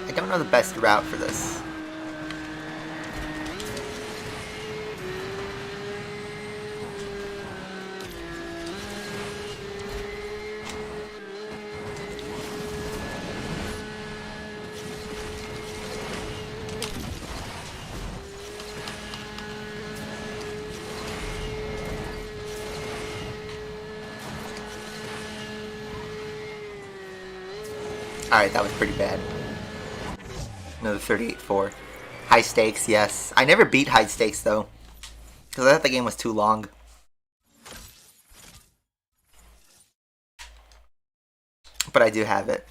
I don't know the best route for this. Alright, that was pretty bad. Another 38-4. High stakes, yes. I never beat high stakes, though. Because I thought the game was too long. But I do have it.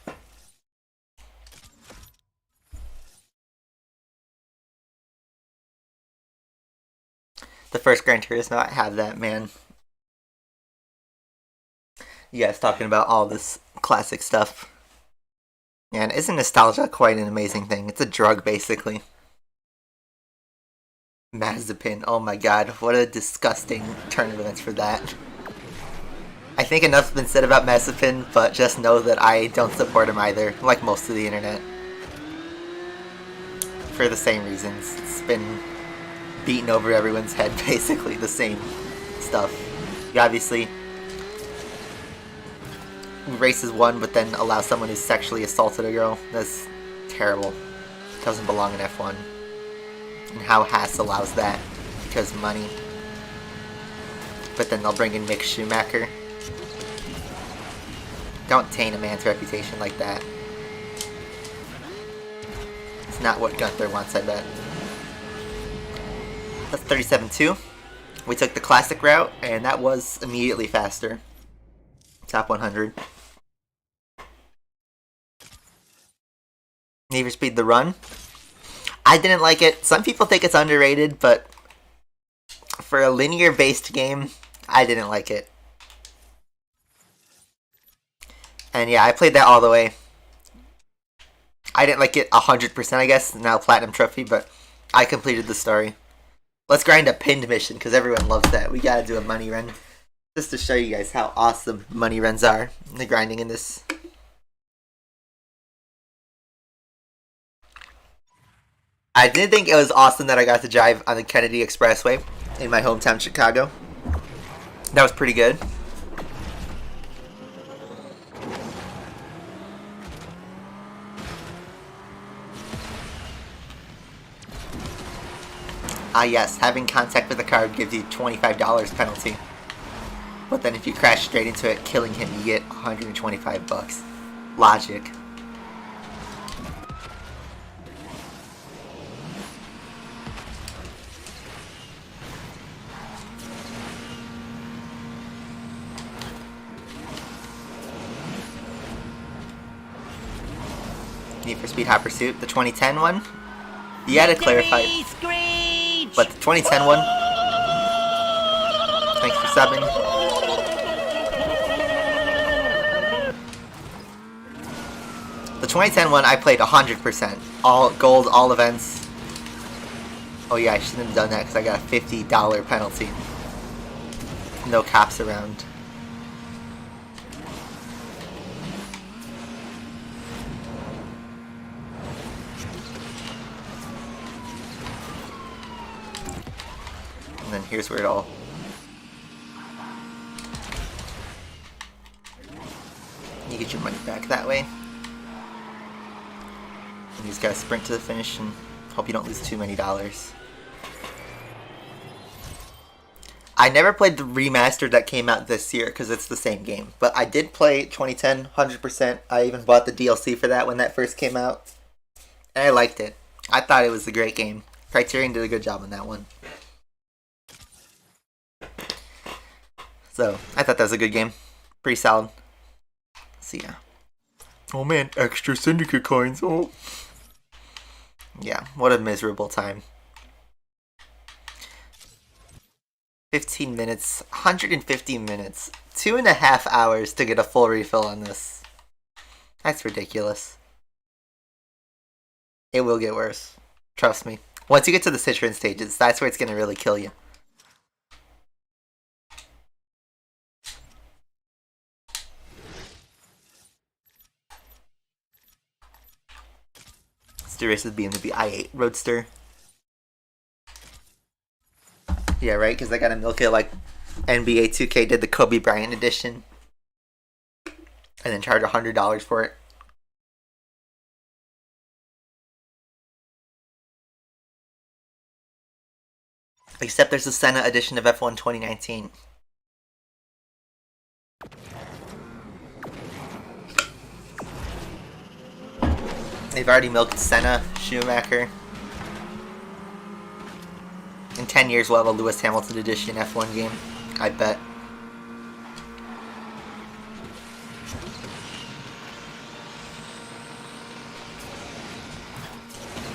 The first Gran Turismo, I have that, man. You guys talking about all this classic stuff. And isn't nostalgia quite an amazing thing? It's a drug, basically. Mazepin, oh my god, what a disgusting turn of events for that. I think enough's been said about Mazepin, but just know that I don't support him either, like most of the internet. For the same reasons. It's been beaten over everyone's head, basically, the same stuff. You obviously races one, but then allow someone who's sexually assaulted a girl. That's terrible. Doesn't belong in F1. And how Haas allows that, because money. But then they'll bring in Mick Schumacher. Don't taint a man's reputation like that. It's not what Gunther wants, I bet. That's 37-2. We took the classic route, and that was immediately faster. Top 100. Need for Speed the Run. I didn't like it. Some people think it's underrated, but for a linear-based game, I didn't like it. And yeah, I played that all the way. I didn't like it 100%, I guess, now Platinum Trophy, but I completed the story. Let's grind a pinned mission, because everyone loves that. We gotta do a money run. Just to show you guys how awesome money runs are. The grinding in this. I did think it was awesome that I got to drive on the Kennedy Expressway in my hometown, Chicago. That was pretty good. Ah yes, having contact with the car gives you $25 penalty. But then if you crash straight into it, killing him, you get 125 bucks. Logic. Need for Speed Hot Pursuit, the 2010 one? You gotta clarify. But the 2010 one, thanks for subbing. The 2010 one I played 100%. All gold, all events. Oh yeah, I shouldn't have done that because I got a $50 penalty. No cops around. And then here's where it all... You get your money back that way. And you just gotta sprint to the finish and hope you don't lose too many dollars. I never played the remastered that came out this year because it's the same game. But I did play 2010 100%. I even bought the DLC for that when that first came out. And I liked it. I thought it was a great game. Criterion did a good job on that one. So, I thought that was a good game. Pretty solid. So, yeah. Oh man, extra Syndicate coins. Oh. Yeah, what a miserable time. 15 minutes, 150 minutes, 2.5 hours to get a full refill on this. That's ridiculous. It will get worse. Trust me. Once you get to the Citron stages, that's where it's going to really kill you. Let's do race with BMW i8 Roadster. Yeah, right? Because I gotta milk it like NBA 2K did the Kobe Bryant edition. And then charge $100 for it. Except there's a Senna edition of F1 2019. They've already milked Senna, Schumacher. In 10 years we'll have a Lewis Hamilton edition F1 game. I bet.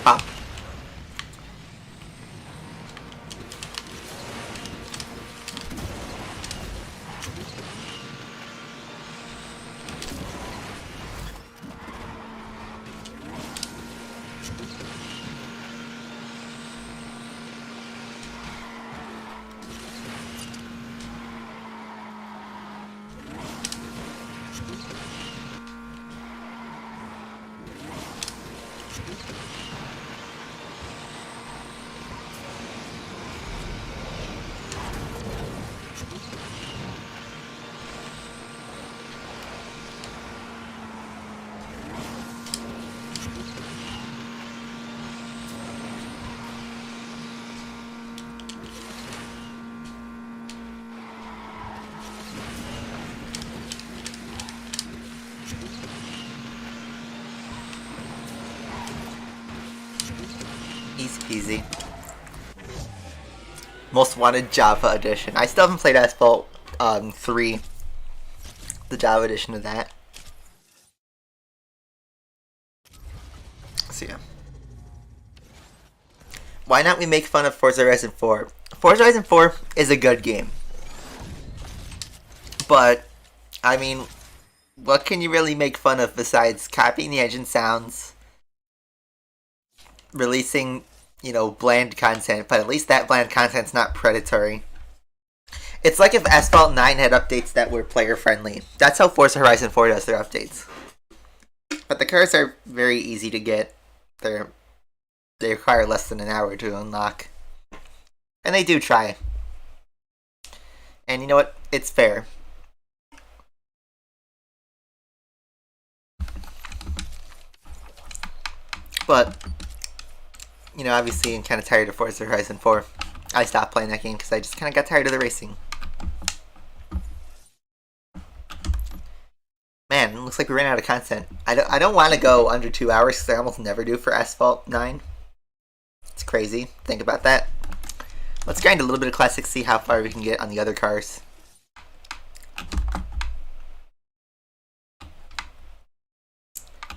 Pop. Easy peasy. Most Wanted Java edition. I still haven't played Asphalt 3. The Java edition of that. So yeah. why not we make fun of Forza Horizon 4? Forza Horizon 4 is a good game. But, I mean, what can you really make fun of besides copying the engine sounds, releasing, you know, bland content, but at least that bland content's not predatory. It's like if Asphalt 9 had updates that were player-friendly. That's how Forza Horizon 4 does their updates. But the cars are very easy to get. They require less than an hour to unlock. And they do try. And you know what? It's fair. But, you know, obviously I'm kind of tired of Forza Horizon 4. I stopped playing that game because I just kind of got tired of the racing. Man, it looks like we ran out of content. I don't want to go under 2 hours because I almost never do for Asphalt 9. It's crazy. Think about that. Let's grind a little bit of classics, see how far we can get on the other cars.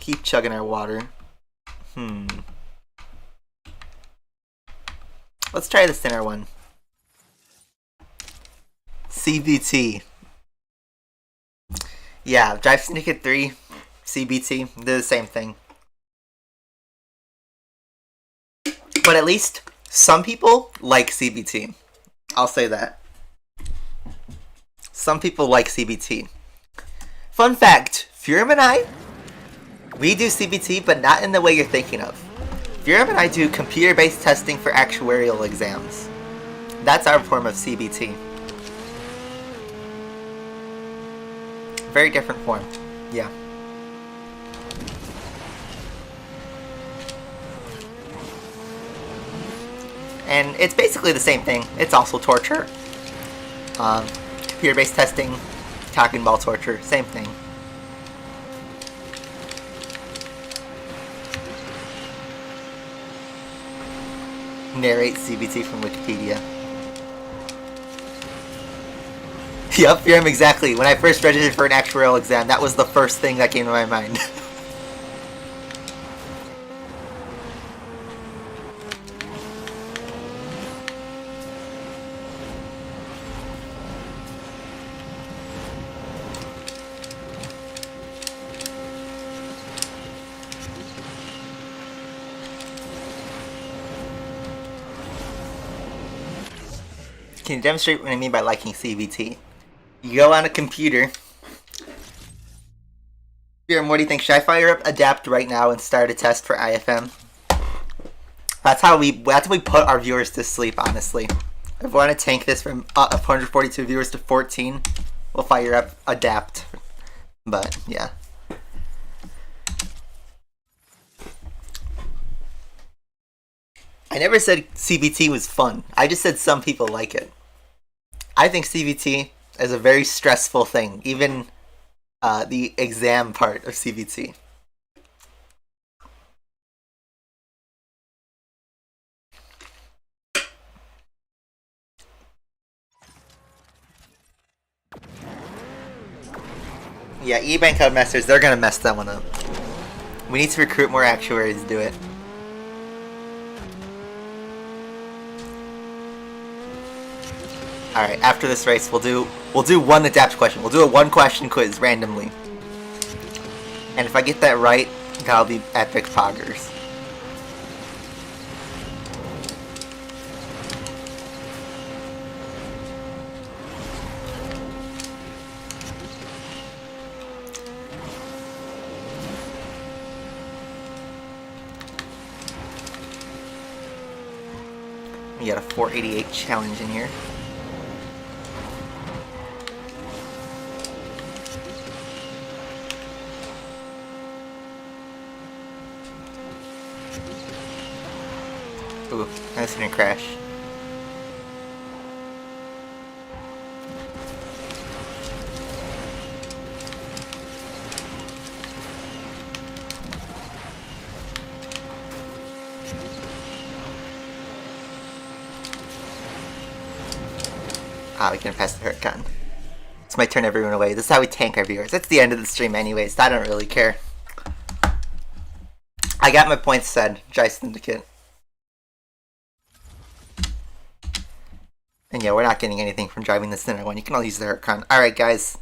Keep chugging our water. Let's try the center one. CBT. Yeah, Drive Syndicate 3, CBT, they're the same thing. But at least some people like CBT. I'll say that. Some people like CBT. Fun fact, Furum and I, we do CBT, but not in the way you're thinking of. Furum and I do computer-based testing for actuarial exams. That's our form of CBT. Very different form. Yeah. And it's basically the same thing. It's also torture. Computer-based testing, cock and ball torture, same thing. Narrate CBT from Wikipedia. Yup, Furum, exactly. When I first registered for an actuarial exam, that was the first thing that came to my mind. Can you demonstrate what I mean by liking CBT? You go on a computer. Furum, what do you think? Should I fire up Adapt right now and start a test for IFM? That's how we put our viewers to sleep, honestly. If we want to tank this from 142 viewers to 14, we'll fire up Adapt. But, yeah. I never said CBT was fun. I just said some people like it. I think CBT is a very stressful thing, even the exam part of CBT. Yeah, E-Bank Codemasters, they're gonna mess that one up. We need to recruit more actuaries to do it. Alright, after this race, we'll do one adapt question. We'll do a one-question quiz randomly. And if I get that right, that'll be epic poggers. We got a 488 challenge in here. Ooh, that's gonna crash. Ah, we can pass the hurt gun. This might turn everyone away. This is how we tank our viewers. That's the end of the stream anyways, so I don't really care. I got my points said, Dry Syndicate. And yeah, we're not getting anything from driving the center one. You can all use the Huracan. Alright, guys.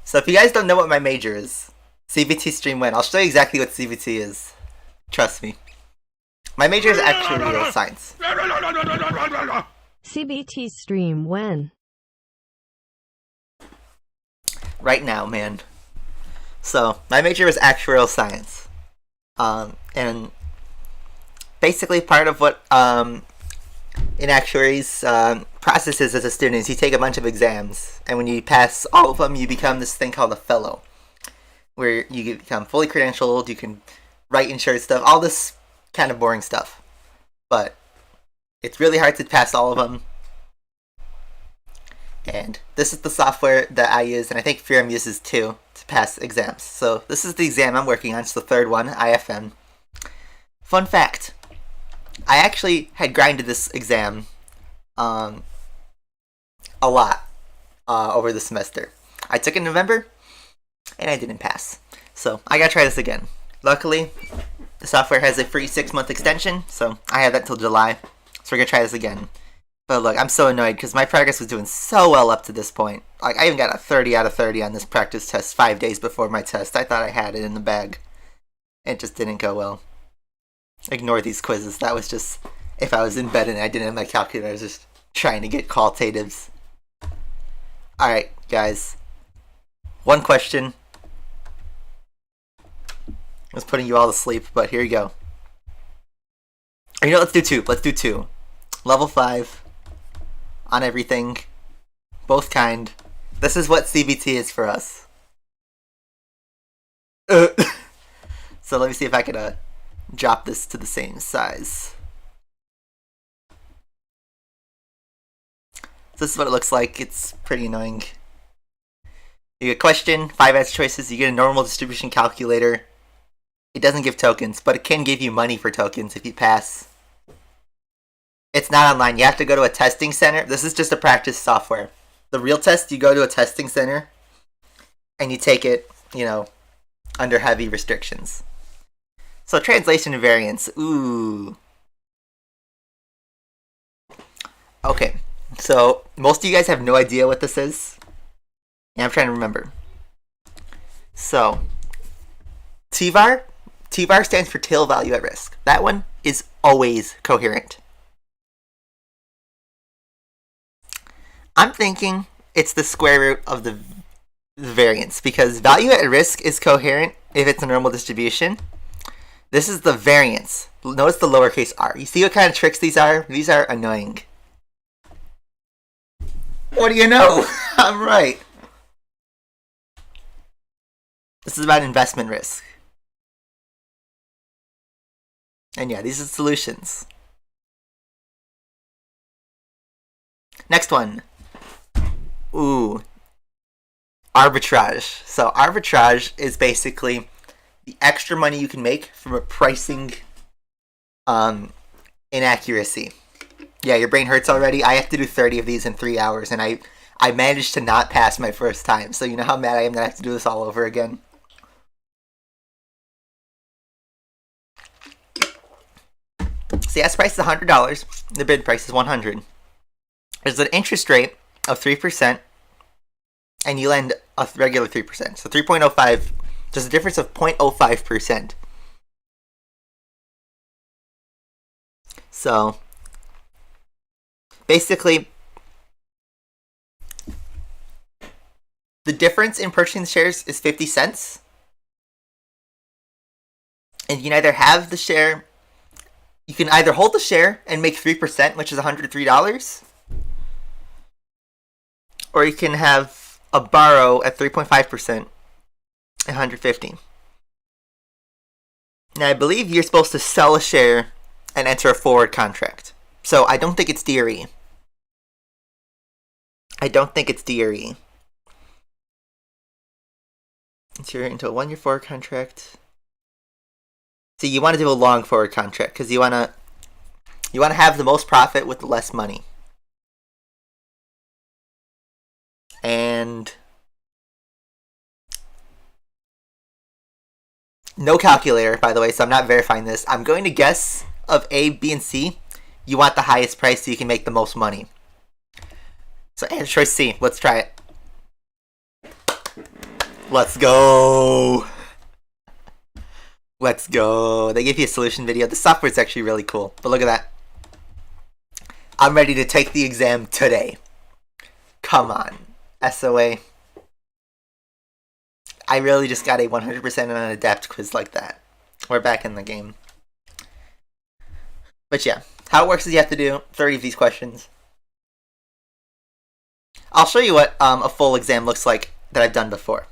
So if you guys don't know what my major is, CVT stream when. I'll show you exactly what CVT is. Trust me. My major is actuarial science. CBT stream when? Right now, man. So, my major is actuarial science. And basically part of what in actuaries processes as a student is you take a bunch of exams, and when you pass all of them, you become this thing called a fellow, where you become fully credentialed, you can write insured stuff, all this kind of boring stuff. But it's really hard to pass all of them. And this is the software that I use, and I think Freedom uses too, to pass exams. So this is the exam I'm working on. It's the third one, IFM. Fun fact. I actually had grinded this exam a lot over the semester. I took it in November, and I didn't pass. So I gotta try this again. Luckily, the software has a free 6-month extension, so I have that till July. So we're gonna try this again. But look, I'm so annoyed because my progress was doing so well up to this point. Like, I even got a 30 out of 30 on this practice test 5 days before my test. I thought I had it in the bag. It just didn't go well. Ignore these quizzes. That was just, if I was in bed and I didn't have my calculator, I was just trying to get qualitatives. Alright, guys. One question. I was putting you all to sleep, but here you go. Or, you know, let's do two. Let's do two. Level 5. On everything. Both kind. This is what CBT is for us. So let me see if I can drop this to the same size. So this is what it looks like. It's pretty annoying. You get a question, 5 answer choices, you get a normal distribution calculator. It doesn't give tokens, but it can give you money for tokens if you pass. It's not online. You have to go to a testing center. This is just a practice software. The real test, you go to a testing center and you take it, you know, under heavy restrictions. So translation and variance. Ooh. Okay. So most of you guys have no idea what this is. Yeah, I'm trying to remember. So TVAR stands for tail value at risk. That one is always coherent. I'm thinking it's the square root of the variance, because value at risk is coherent if it's a normal distribution. This is the variance. Notice the lowercase r. You see what kind of tricks these are? These are annoying. What do you know? I'm right. This is about investment risk. And yeah, these are solutions. Next one. Ooh. Arbitrage. So arbitrage is basically the extra money you can make from a pricing inaccuracy. Yeah, your brain hurts already. I have to do 30 of these in 3 hours, and I managed to not pass my first time. So you know how mad I am that I have to do this all over again? So the ask price is $100. The bid price is $100. There's an interest rate of 3%, and you lend a regular 3%. So 3.05, there's a difference of 0.05%. So basically, the difference in purchasing the shares is 50 cents. And you can either have the share, you can either hold the share and make 3%, which is $103, or you can have a borrow at 3.5%, $150. Now, I believe you're supposed to sell a share and enter a forward contract. So I don't think it's DRE. I don't think it's DRE. Enter into a 1-year forward contract. See, you want to do a long forward contract because you want to have the most profit with the less money. And no calculator, by the way, so I'm not verifying this. I'm going to guess of A, B, and C, you want the highest price so you can make the most money. So answer choice C. Let's try it. Let's go. Let's go. They give you a solution video. The software is actually really cool. But look at that. I'm ready to take the exam today. Come on. SOA. I really just got a 100% on an Adept quiz like that. We're back in the game. But yeah. How it works is you have to do 30 of these questions. I'll show you what a full exam looks like that I've done before.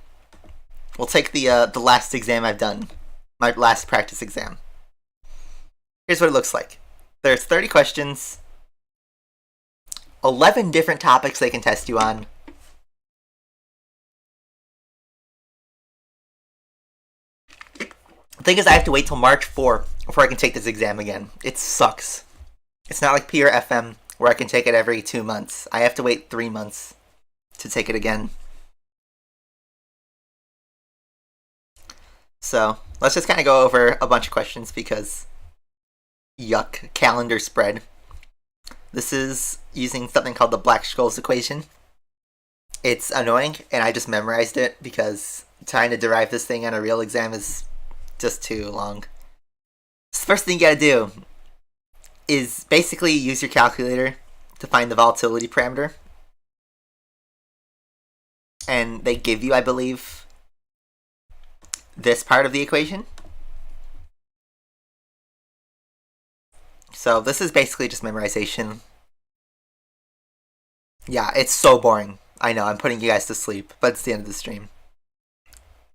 We'll take the last exam I've done. My last practice exam. Here's what it looks like. There's 30 questions. 11 different topics they can test you on. The thing is, I have to wait till March 4 before I can take this exam again. It sucks. It's not like P or FM where I can take it every 2 months. I have to wait 3 months to take it again. So, let's just kind of go over a bunch of questions because yuck, calendar spread. This is using something called the Black-Scholes equation. It's annoying, and I just memorized it because trying to derive this thing on a real exam is just too long. So the first thing you gotta do is basically use your calculator to find the volatility parameter. And they give you, I believe, this part of the equation. So this is basically just memorization. Yeah, it's so boring. I know, I'm putting you guys to sleep, but it's the end of the stream.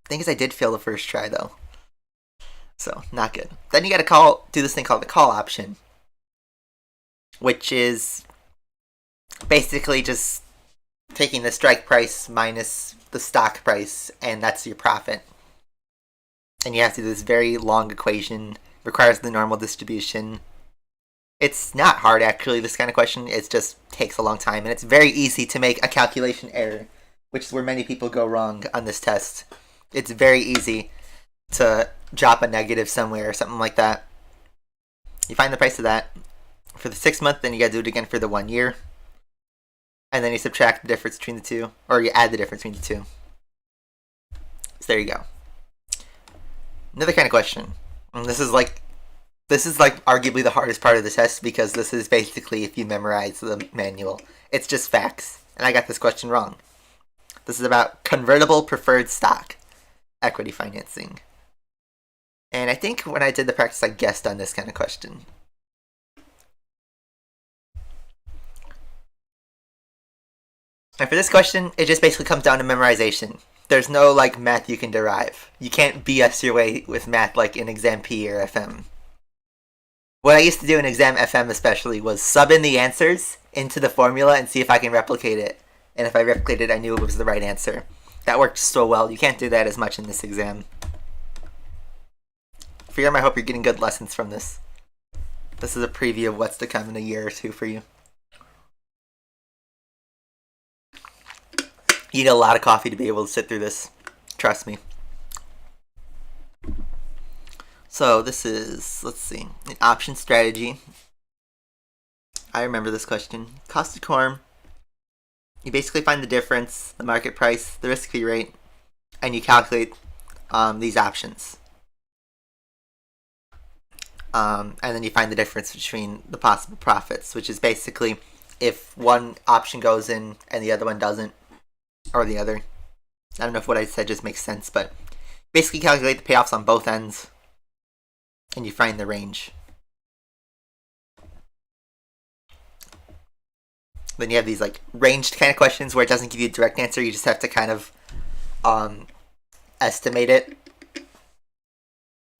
Thing is, I did fail the first try though. So, not good. Then you gotta do this thing called the call option. Which is basically just taking the strike price minus the stock price, and that's your profit. And you have to do this very long equation, requires the normal distribution. It's not hard actually, this kind of question, it just takes a long time, and it's very easy to make a calculation error, which is where many people go wrong on this test. It's very easy to drop a negative somewhere or something like that. You find the price of that for the 6 month, then you gotta do it again for the 1 year. And then you subtract the difference between the two, or you add the difference between the two. So there you go. Another kind of question. And this is like arguably the hardest part of the test because this is basically if you memorize the manual. It's just facts. And I got this question wrong. This is about convertible preferred stock equity financing. And I think when I did the practice, I guessed on this kind of question. And for this question, it just basically comes down to memorization. There's no like math you can derive. You can't BS your way with math like in exam P or FM. What I used to do in exam FM especially was sub in the answers into the formula and see if I can replicate it. And if I replicated it, I knew it was the right answer. That worked so well. You can't do that as much in this exam. Freedom, I hope you're getting good lessons from this. This is a preview of what's to come in a year or two for you. You need a lot of coffee to be able to sit through this. Trust me. So this is, let's see, an option strategy. I remember this question. Cost of corn. You basically find the difference, the market price, the risk-free rate, and you calculate these options. And then you find the difference between the possible profits, which is basically if one option goes in and the other one doesn't, or the other. I don't know if what I said just makes sense, but basically calculate the payoffs on both ends, and you find the range. Then you have these like ranged kind of questions where it doesn't give you a direct answer, you just have to kind of estimate it.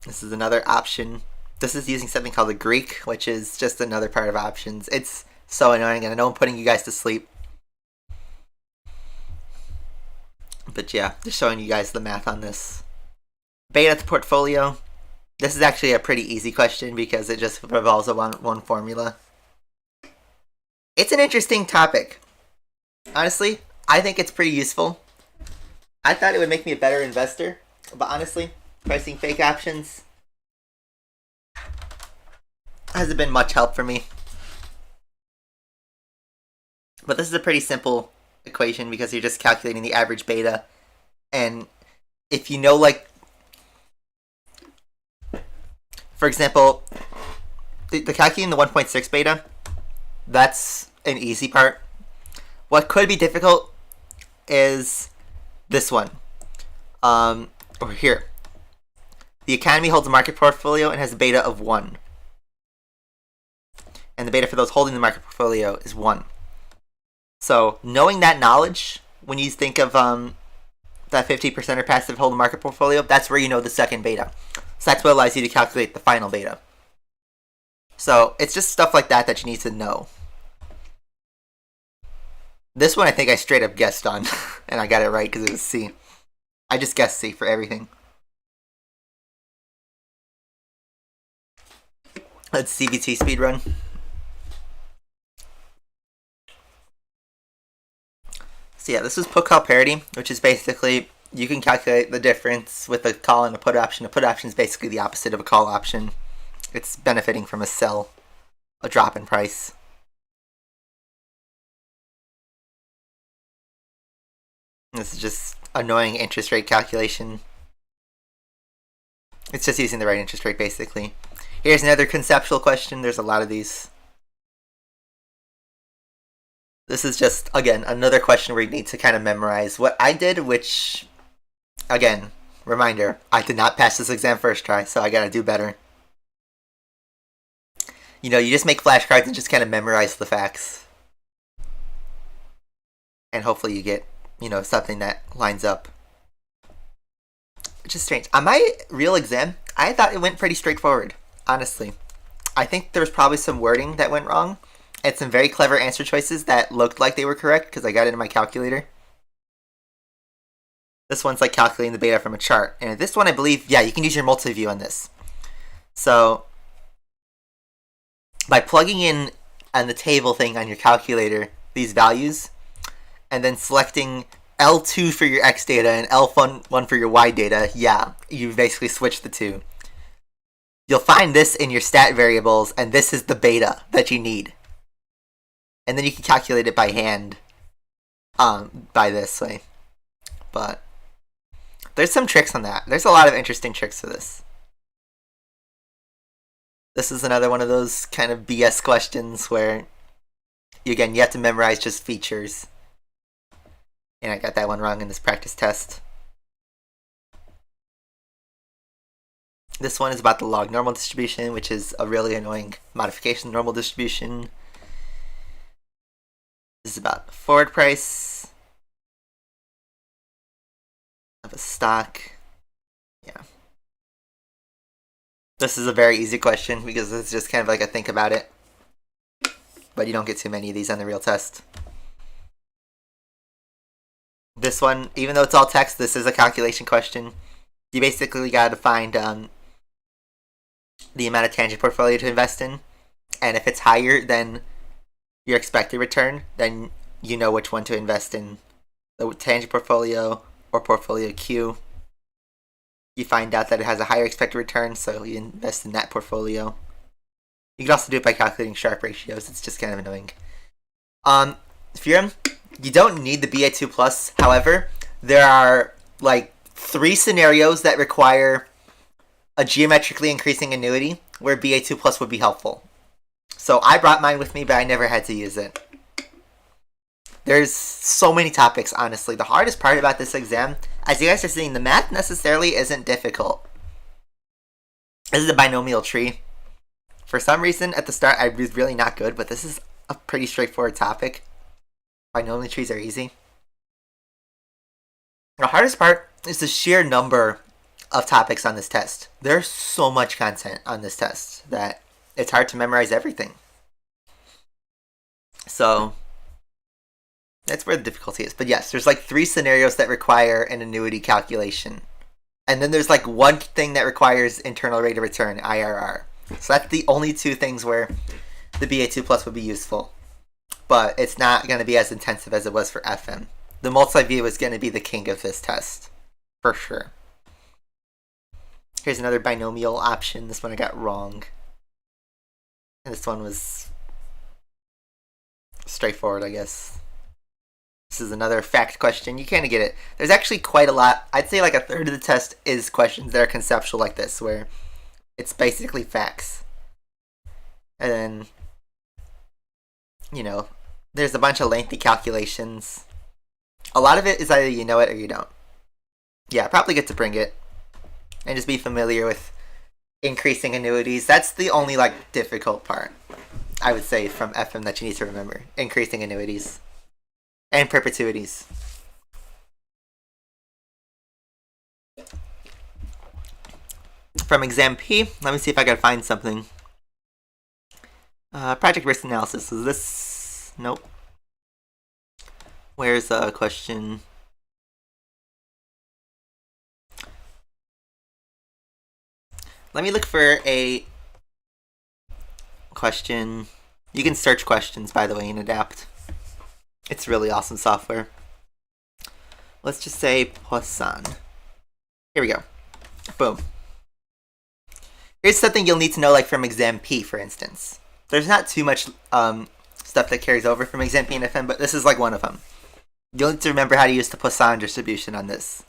This is another option. This is using something called the Greek, which is just another part of options. It's so annoying, and I know I'm putting you guys to sleep. But yeah, just showing you guys the math on this. Beta the portfolio. This is actually a pretty easy question because it just revolves around one formula. It's an interesting topic. Honestly, I think it's pretty useful. I thought it would make me a better investor, but honestly, pricing fake options hasn't been much help for me. But this is a pretty simple equation because you're just calculating the average beta. And if you know, like, for example, the calculating the 1.6 beta, that's an easy part. What could be difficult is this one. Over here. The economy holds a market portfolio and has a beta of 1. And the beta for those holding the market portfolio is 1. So, knowing that knowledge, when you think of that 50% passive hold the market portfolio, that's where you know the second beta. So that's what allows you to calculate the final beta. So, it's just stuff like that that you need to know. This one I think I straight up guessed on, and I got it right because it was C. I just guessed C for everything. Let's CBT speedrun. So yeah, this is put call parity, which is basically you can calculate the difference with a call and a put option. A put option is basically the opposite of a call option. It's benefiting from a sell, a drop in price. This is just annoying interest rate calculation. It's just using the right interest rate, basically. Here's another conceptual question. There's a lot of these. This is just, again, another question where you need to kind of memorize what I did, which, again, reminder, I did not pass this exam first try, so I gotta do better. You know, you just make flashcards and just kind of memorize the facts. And hopefully you get, you know, something that lines up. Which is strange. On my real exam, I thought it went pretty straightforward, honestly. I think there was probably some wording that went wrong, and some very clever answer choices that looked like they were correct because I got it in my calculator. This one's like calculating the beta from a chart. And this one, I believe, yeah, you can use your multi-view on this. So, by plugging in on the table thing on your calculator, these values, and then selecting L2 for your X data and L1 for your Y data, yeah, you basically switch the two. You'll find this in your stat variables, and this is the beta that you need. And then you can calculate it by hand by this way. But there's some tricks on that. There's a lot of interesting tricks to this. This is another one of those kind of BS questions where, again, you have to memorize just features. And I got that one wrong in this practice test. This one is about the log normal distribution, which is a really annoying modification of normal distribution. This is about the forward price of a stock. Yeah. This is a very easy question because it's just kind of like a think about it. But you don't get too many of these on the real test. This one, even though it's all text, this is a calculation question. You basically got to find the amount of tangent portfolio to invest in. And if it's higher than your expected return, then you know which one to invest in. The tangent portfolio or portfolio Q. You find out that it has a higher expected return, so you invest in that portfolio. You can also do it by calculating Sharpe ratios. It's just kind of annoying. Theorem, you don't need the BA2 plus. However, there are like 3 scenarios that require a geometrically increasing annuity where BA2 plus would be helpful. So I brought mine with me, but I never had to use it. There's so many topics, honestly. The hardest part about this exam, as you guys are seeing, the math necessarily isn't difficult. This is a binomial tree. For some reason, at the start, I was really not good, but this is a pretty straightforward topic. Binomial trees are easy. The hardest part is the sheer number of topics on this test. There's so much content on this test that it's hard to memorize everything. So that's where the difficulty is. But yes, there's like 3 scenarios that require an annuity calculation. And then there's like 1 thing that requires internal rate of return, IRR. So that's the only 2 things where the BA2 plus would be useful. But it's not going to be as intensive as it was for FM. The multi-view is going to be the king of this test, for sure. Here's another binomial option. This one I got wrong. And this one was straightforward, I guess. This is another fact question. You kind of get it. There's actually quite a lot. I'd say like a third of the test is questions that are conceptual like this, where it's basically facts. And then, you know, there's a bunch of lengthy calculations. A lot of it is either you know it or you don't. Yeah, probably good to bring it. And just be familiar with increasing annuities. That's the only, like, difficult part, I would say, from FM that you need to remember. Increasing annuities. And perpetuities. From exam P, let me see if I can find something. Project risk analysis. Is this... Nope. Where's a question? Let me look for a question. You can search questions, by the way, in Adapt. It's really awesome software. Let's just say Poisson. Here we go. Boom. Here's something you'll need to know, like from exam P, for instance. There's not too much stuff that carries over from exam P and FM, but this is like one of them. You'll need to remember how to use the Poisson distribution on this.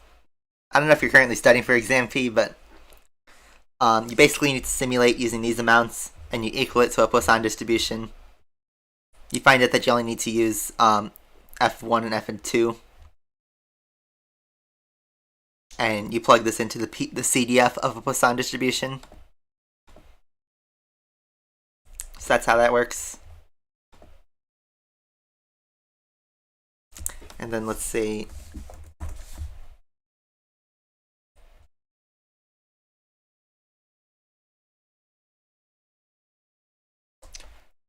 I don't know if you're currently studying for exam P, but you basically need to simulate using these amounts, and you equal it to a Poisson distribution. You find out that you only need to use F1 and F2. And you plug this into the CDF of a Poisson distribution. So that's how that works. And then let's see.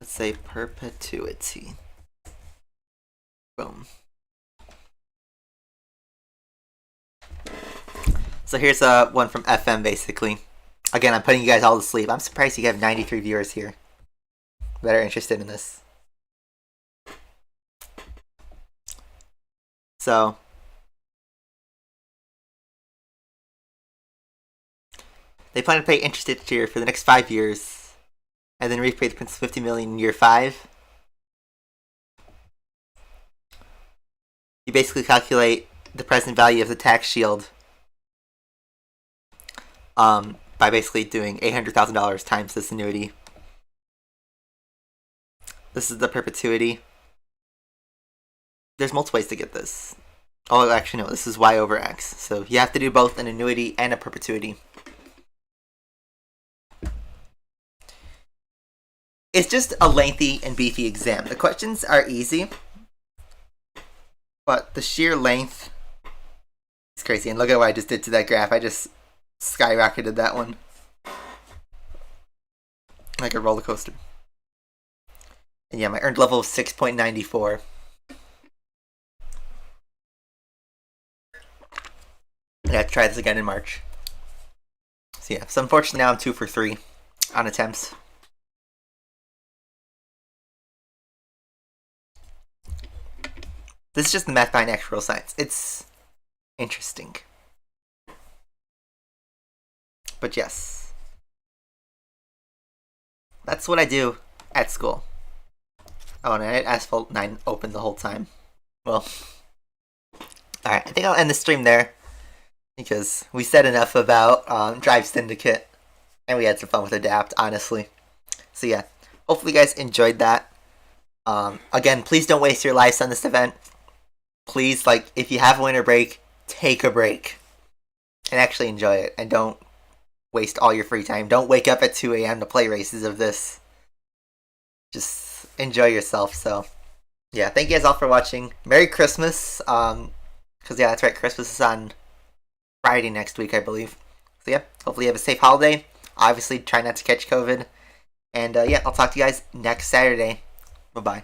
Let's say perpetuity. Boom. So here's one from FM, basically. Again, I'm putting you guys all to sleep. I'm surprised you have 93 viewers here that are interested in this. So, they plan to pay interest each year for the next 5 years. And then repay the principal $50 million in year 5. You basically calculate the present value of the tax shield by basically doing $800,000 times this annuity. This is the perpetuity. There's multiple ways to get this. Oh, actually no, this is Y over X. So you have to do both an annuity and a perpetuity. It's just a lengthy and beefy exam. The questions are easy, but the sheer length is crazy. And look at what I just did to that graph. I just skyrocketed that one. Like a roller coaster. And yeah, my earned level is 6.94. I have to try this again in March. So yeah, so unfortunately now I'm 2 for 3 on attempts. This is just the math behind actuarial science. It's interesting. But yes. That's what I do at school. Oh, and I had Asphalt 9 open the whole time. Well. Alright, I think I'll end the stream there. Because we said enough about Drive Syndicate. And we had some fun with Adapt, honestly. So yeah. Hopefully you guys enjoyed that. Again, please don't waste your lives on this event. Please, like, if you have a winter break, take a break. And actually enjoy it. And don't waste all your free time. Don't wake up at 2 a.m. to play races of this. Just enjoy yourself. So, yeah, thank you guys all for watching. Merry Christmas. Because, yeah, that's right. Christmas is on Friday next week, I believe. So, yeah, hopefully you have a safe holiday. Obviously, try not to catch COVID. And, yeah, I'll talk to you guys next Saturday. Bye-bye.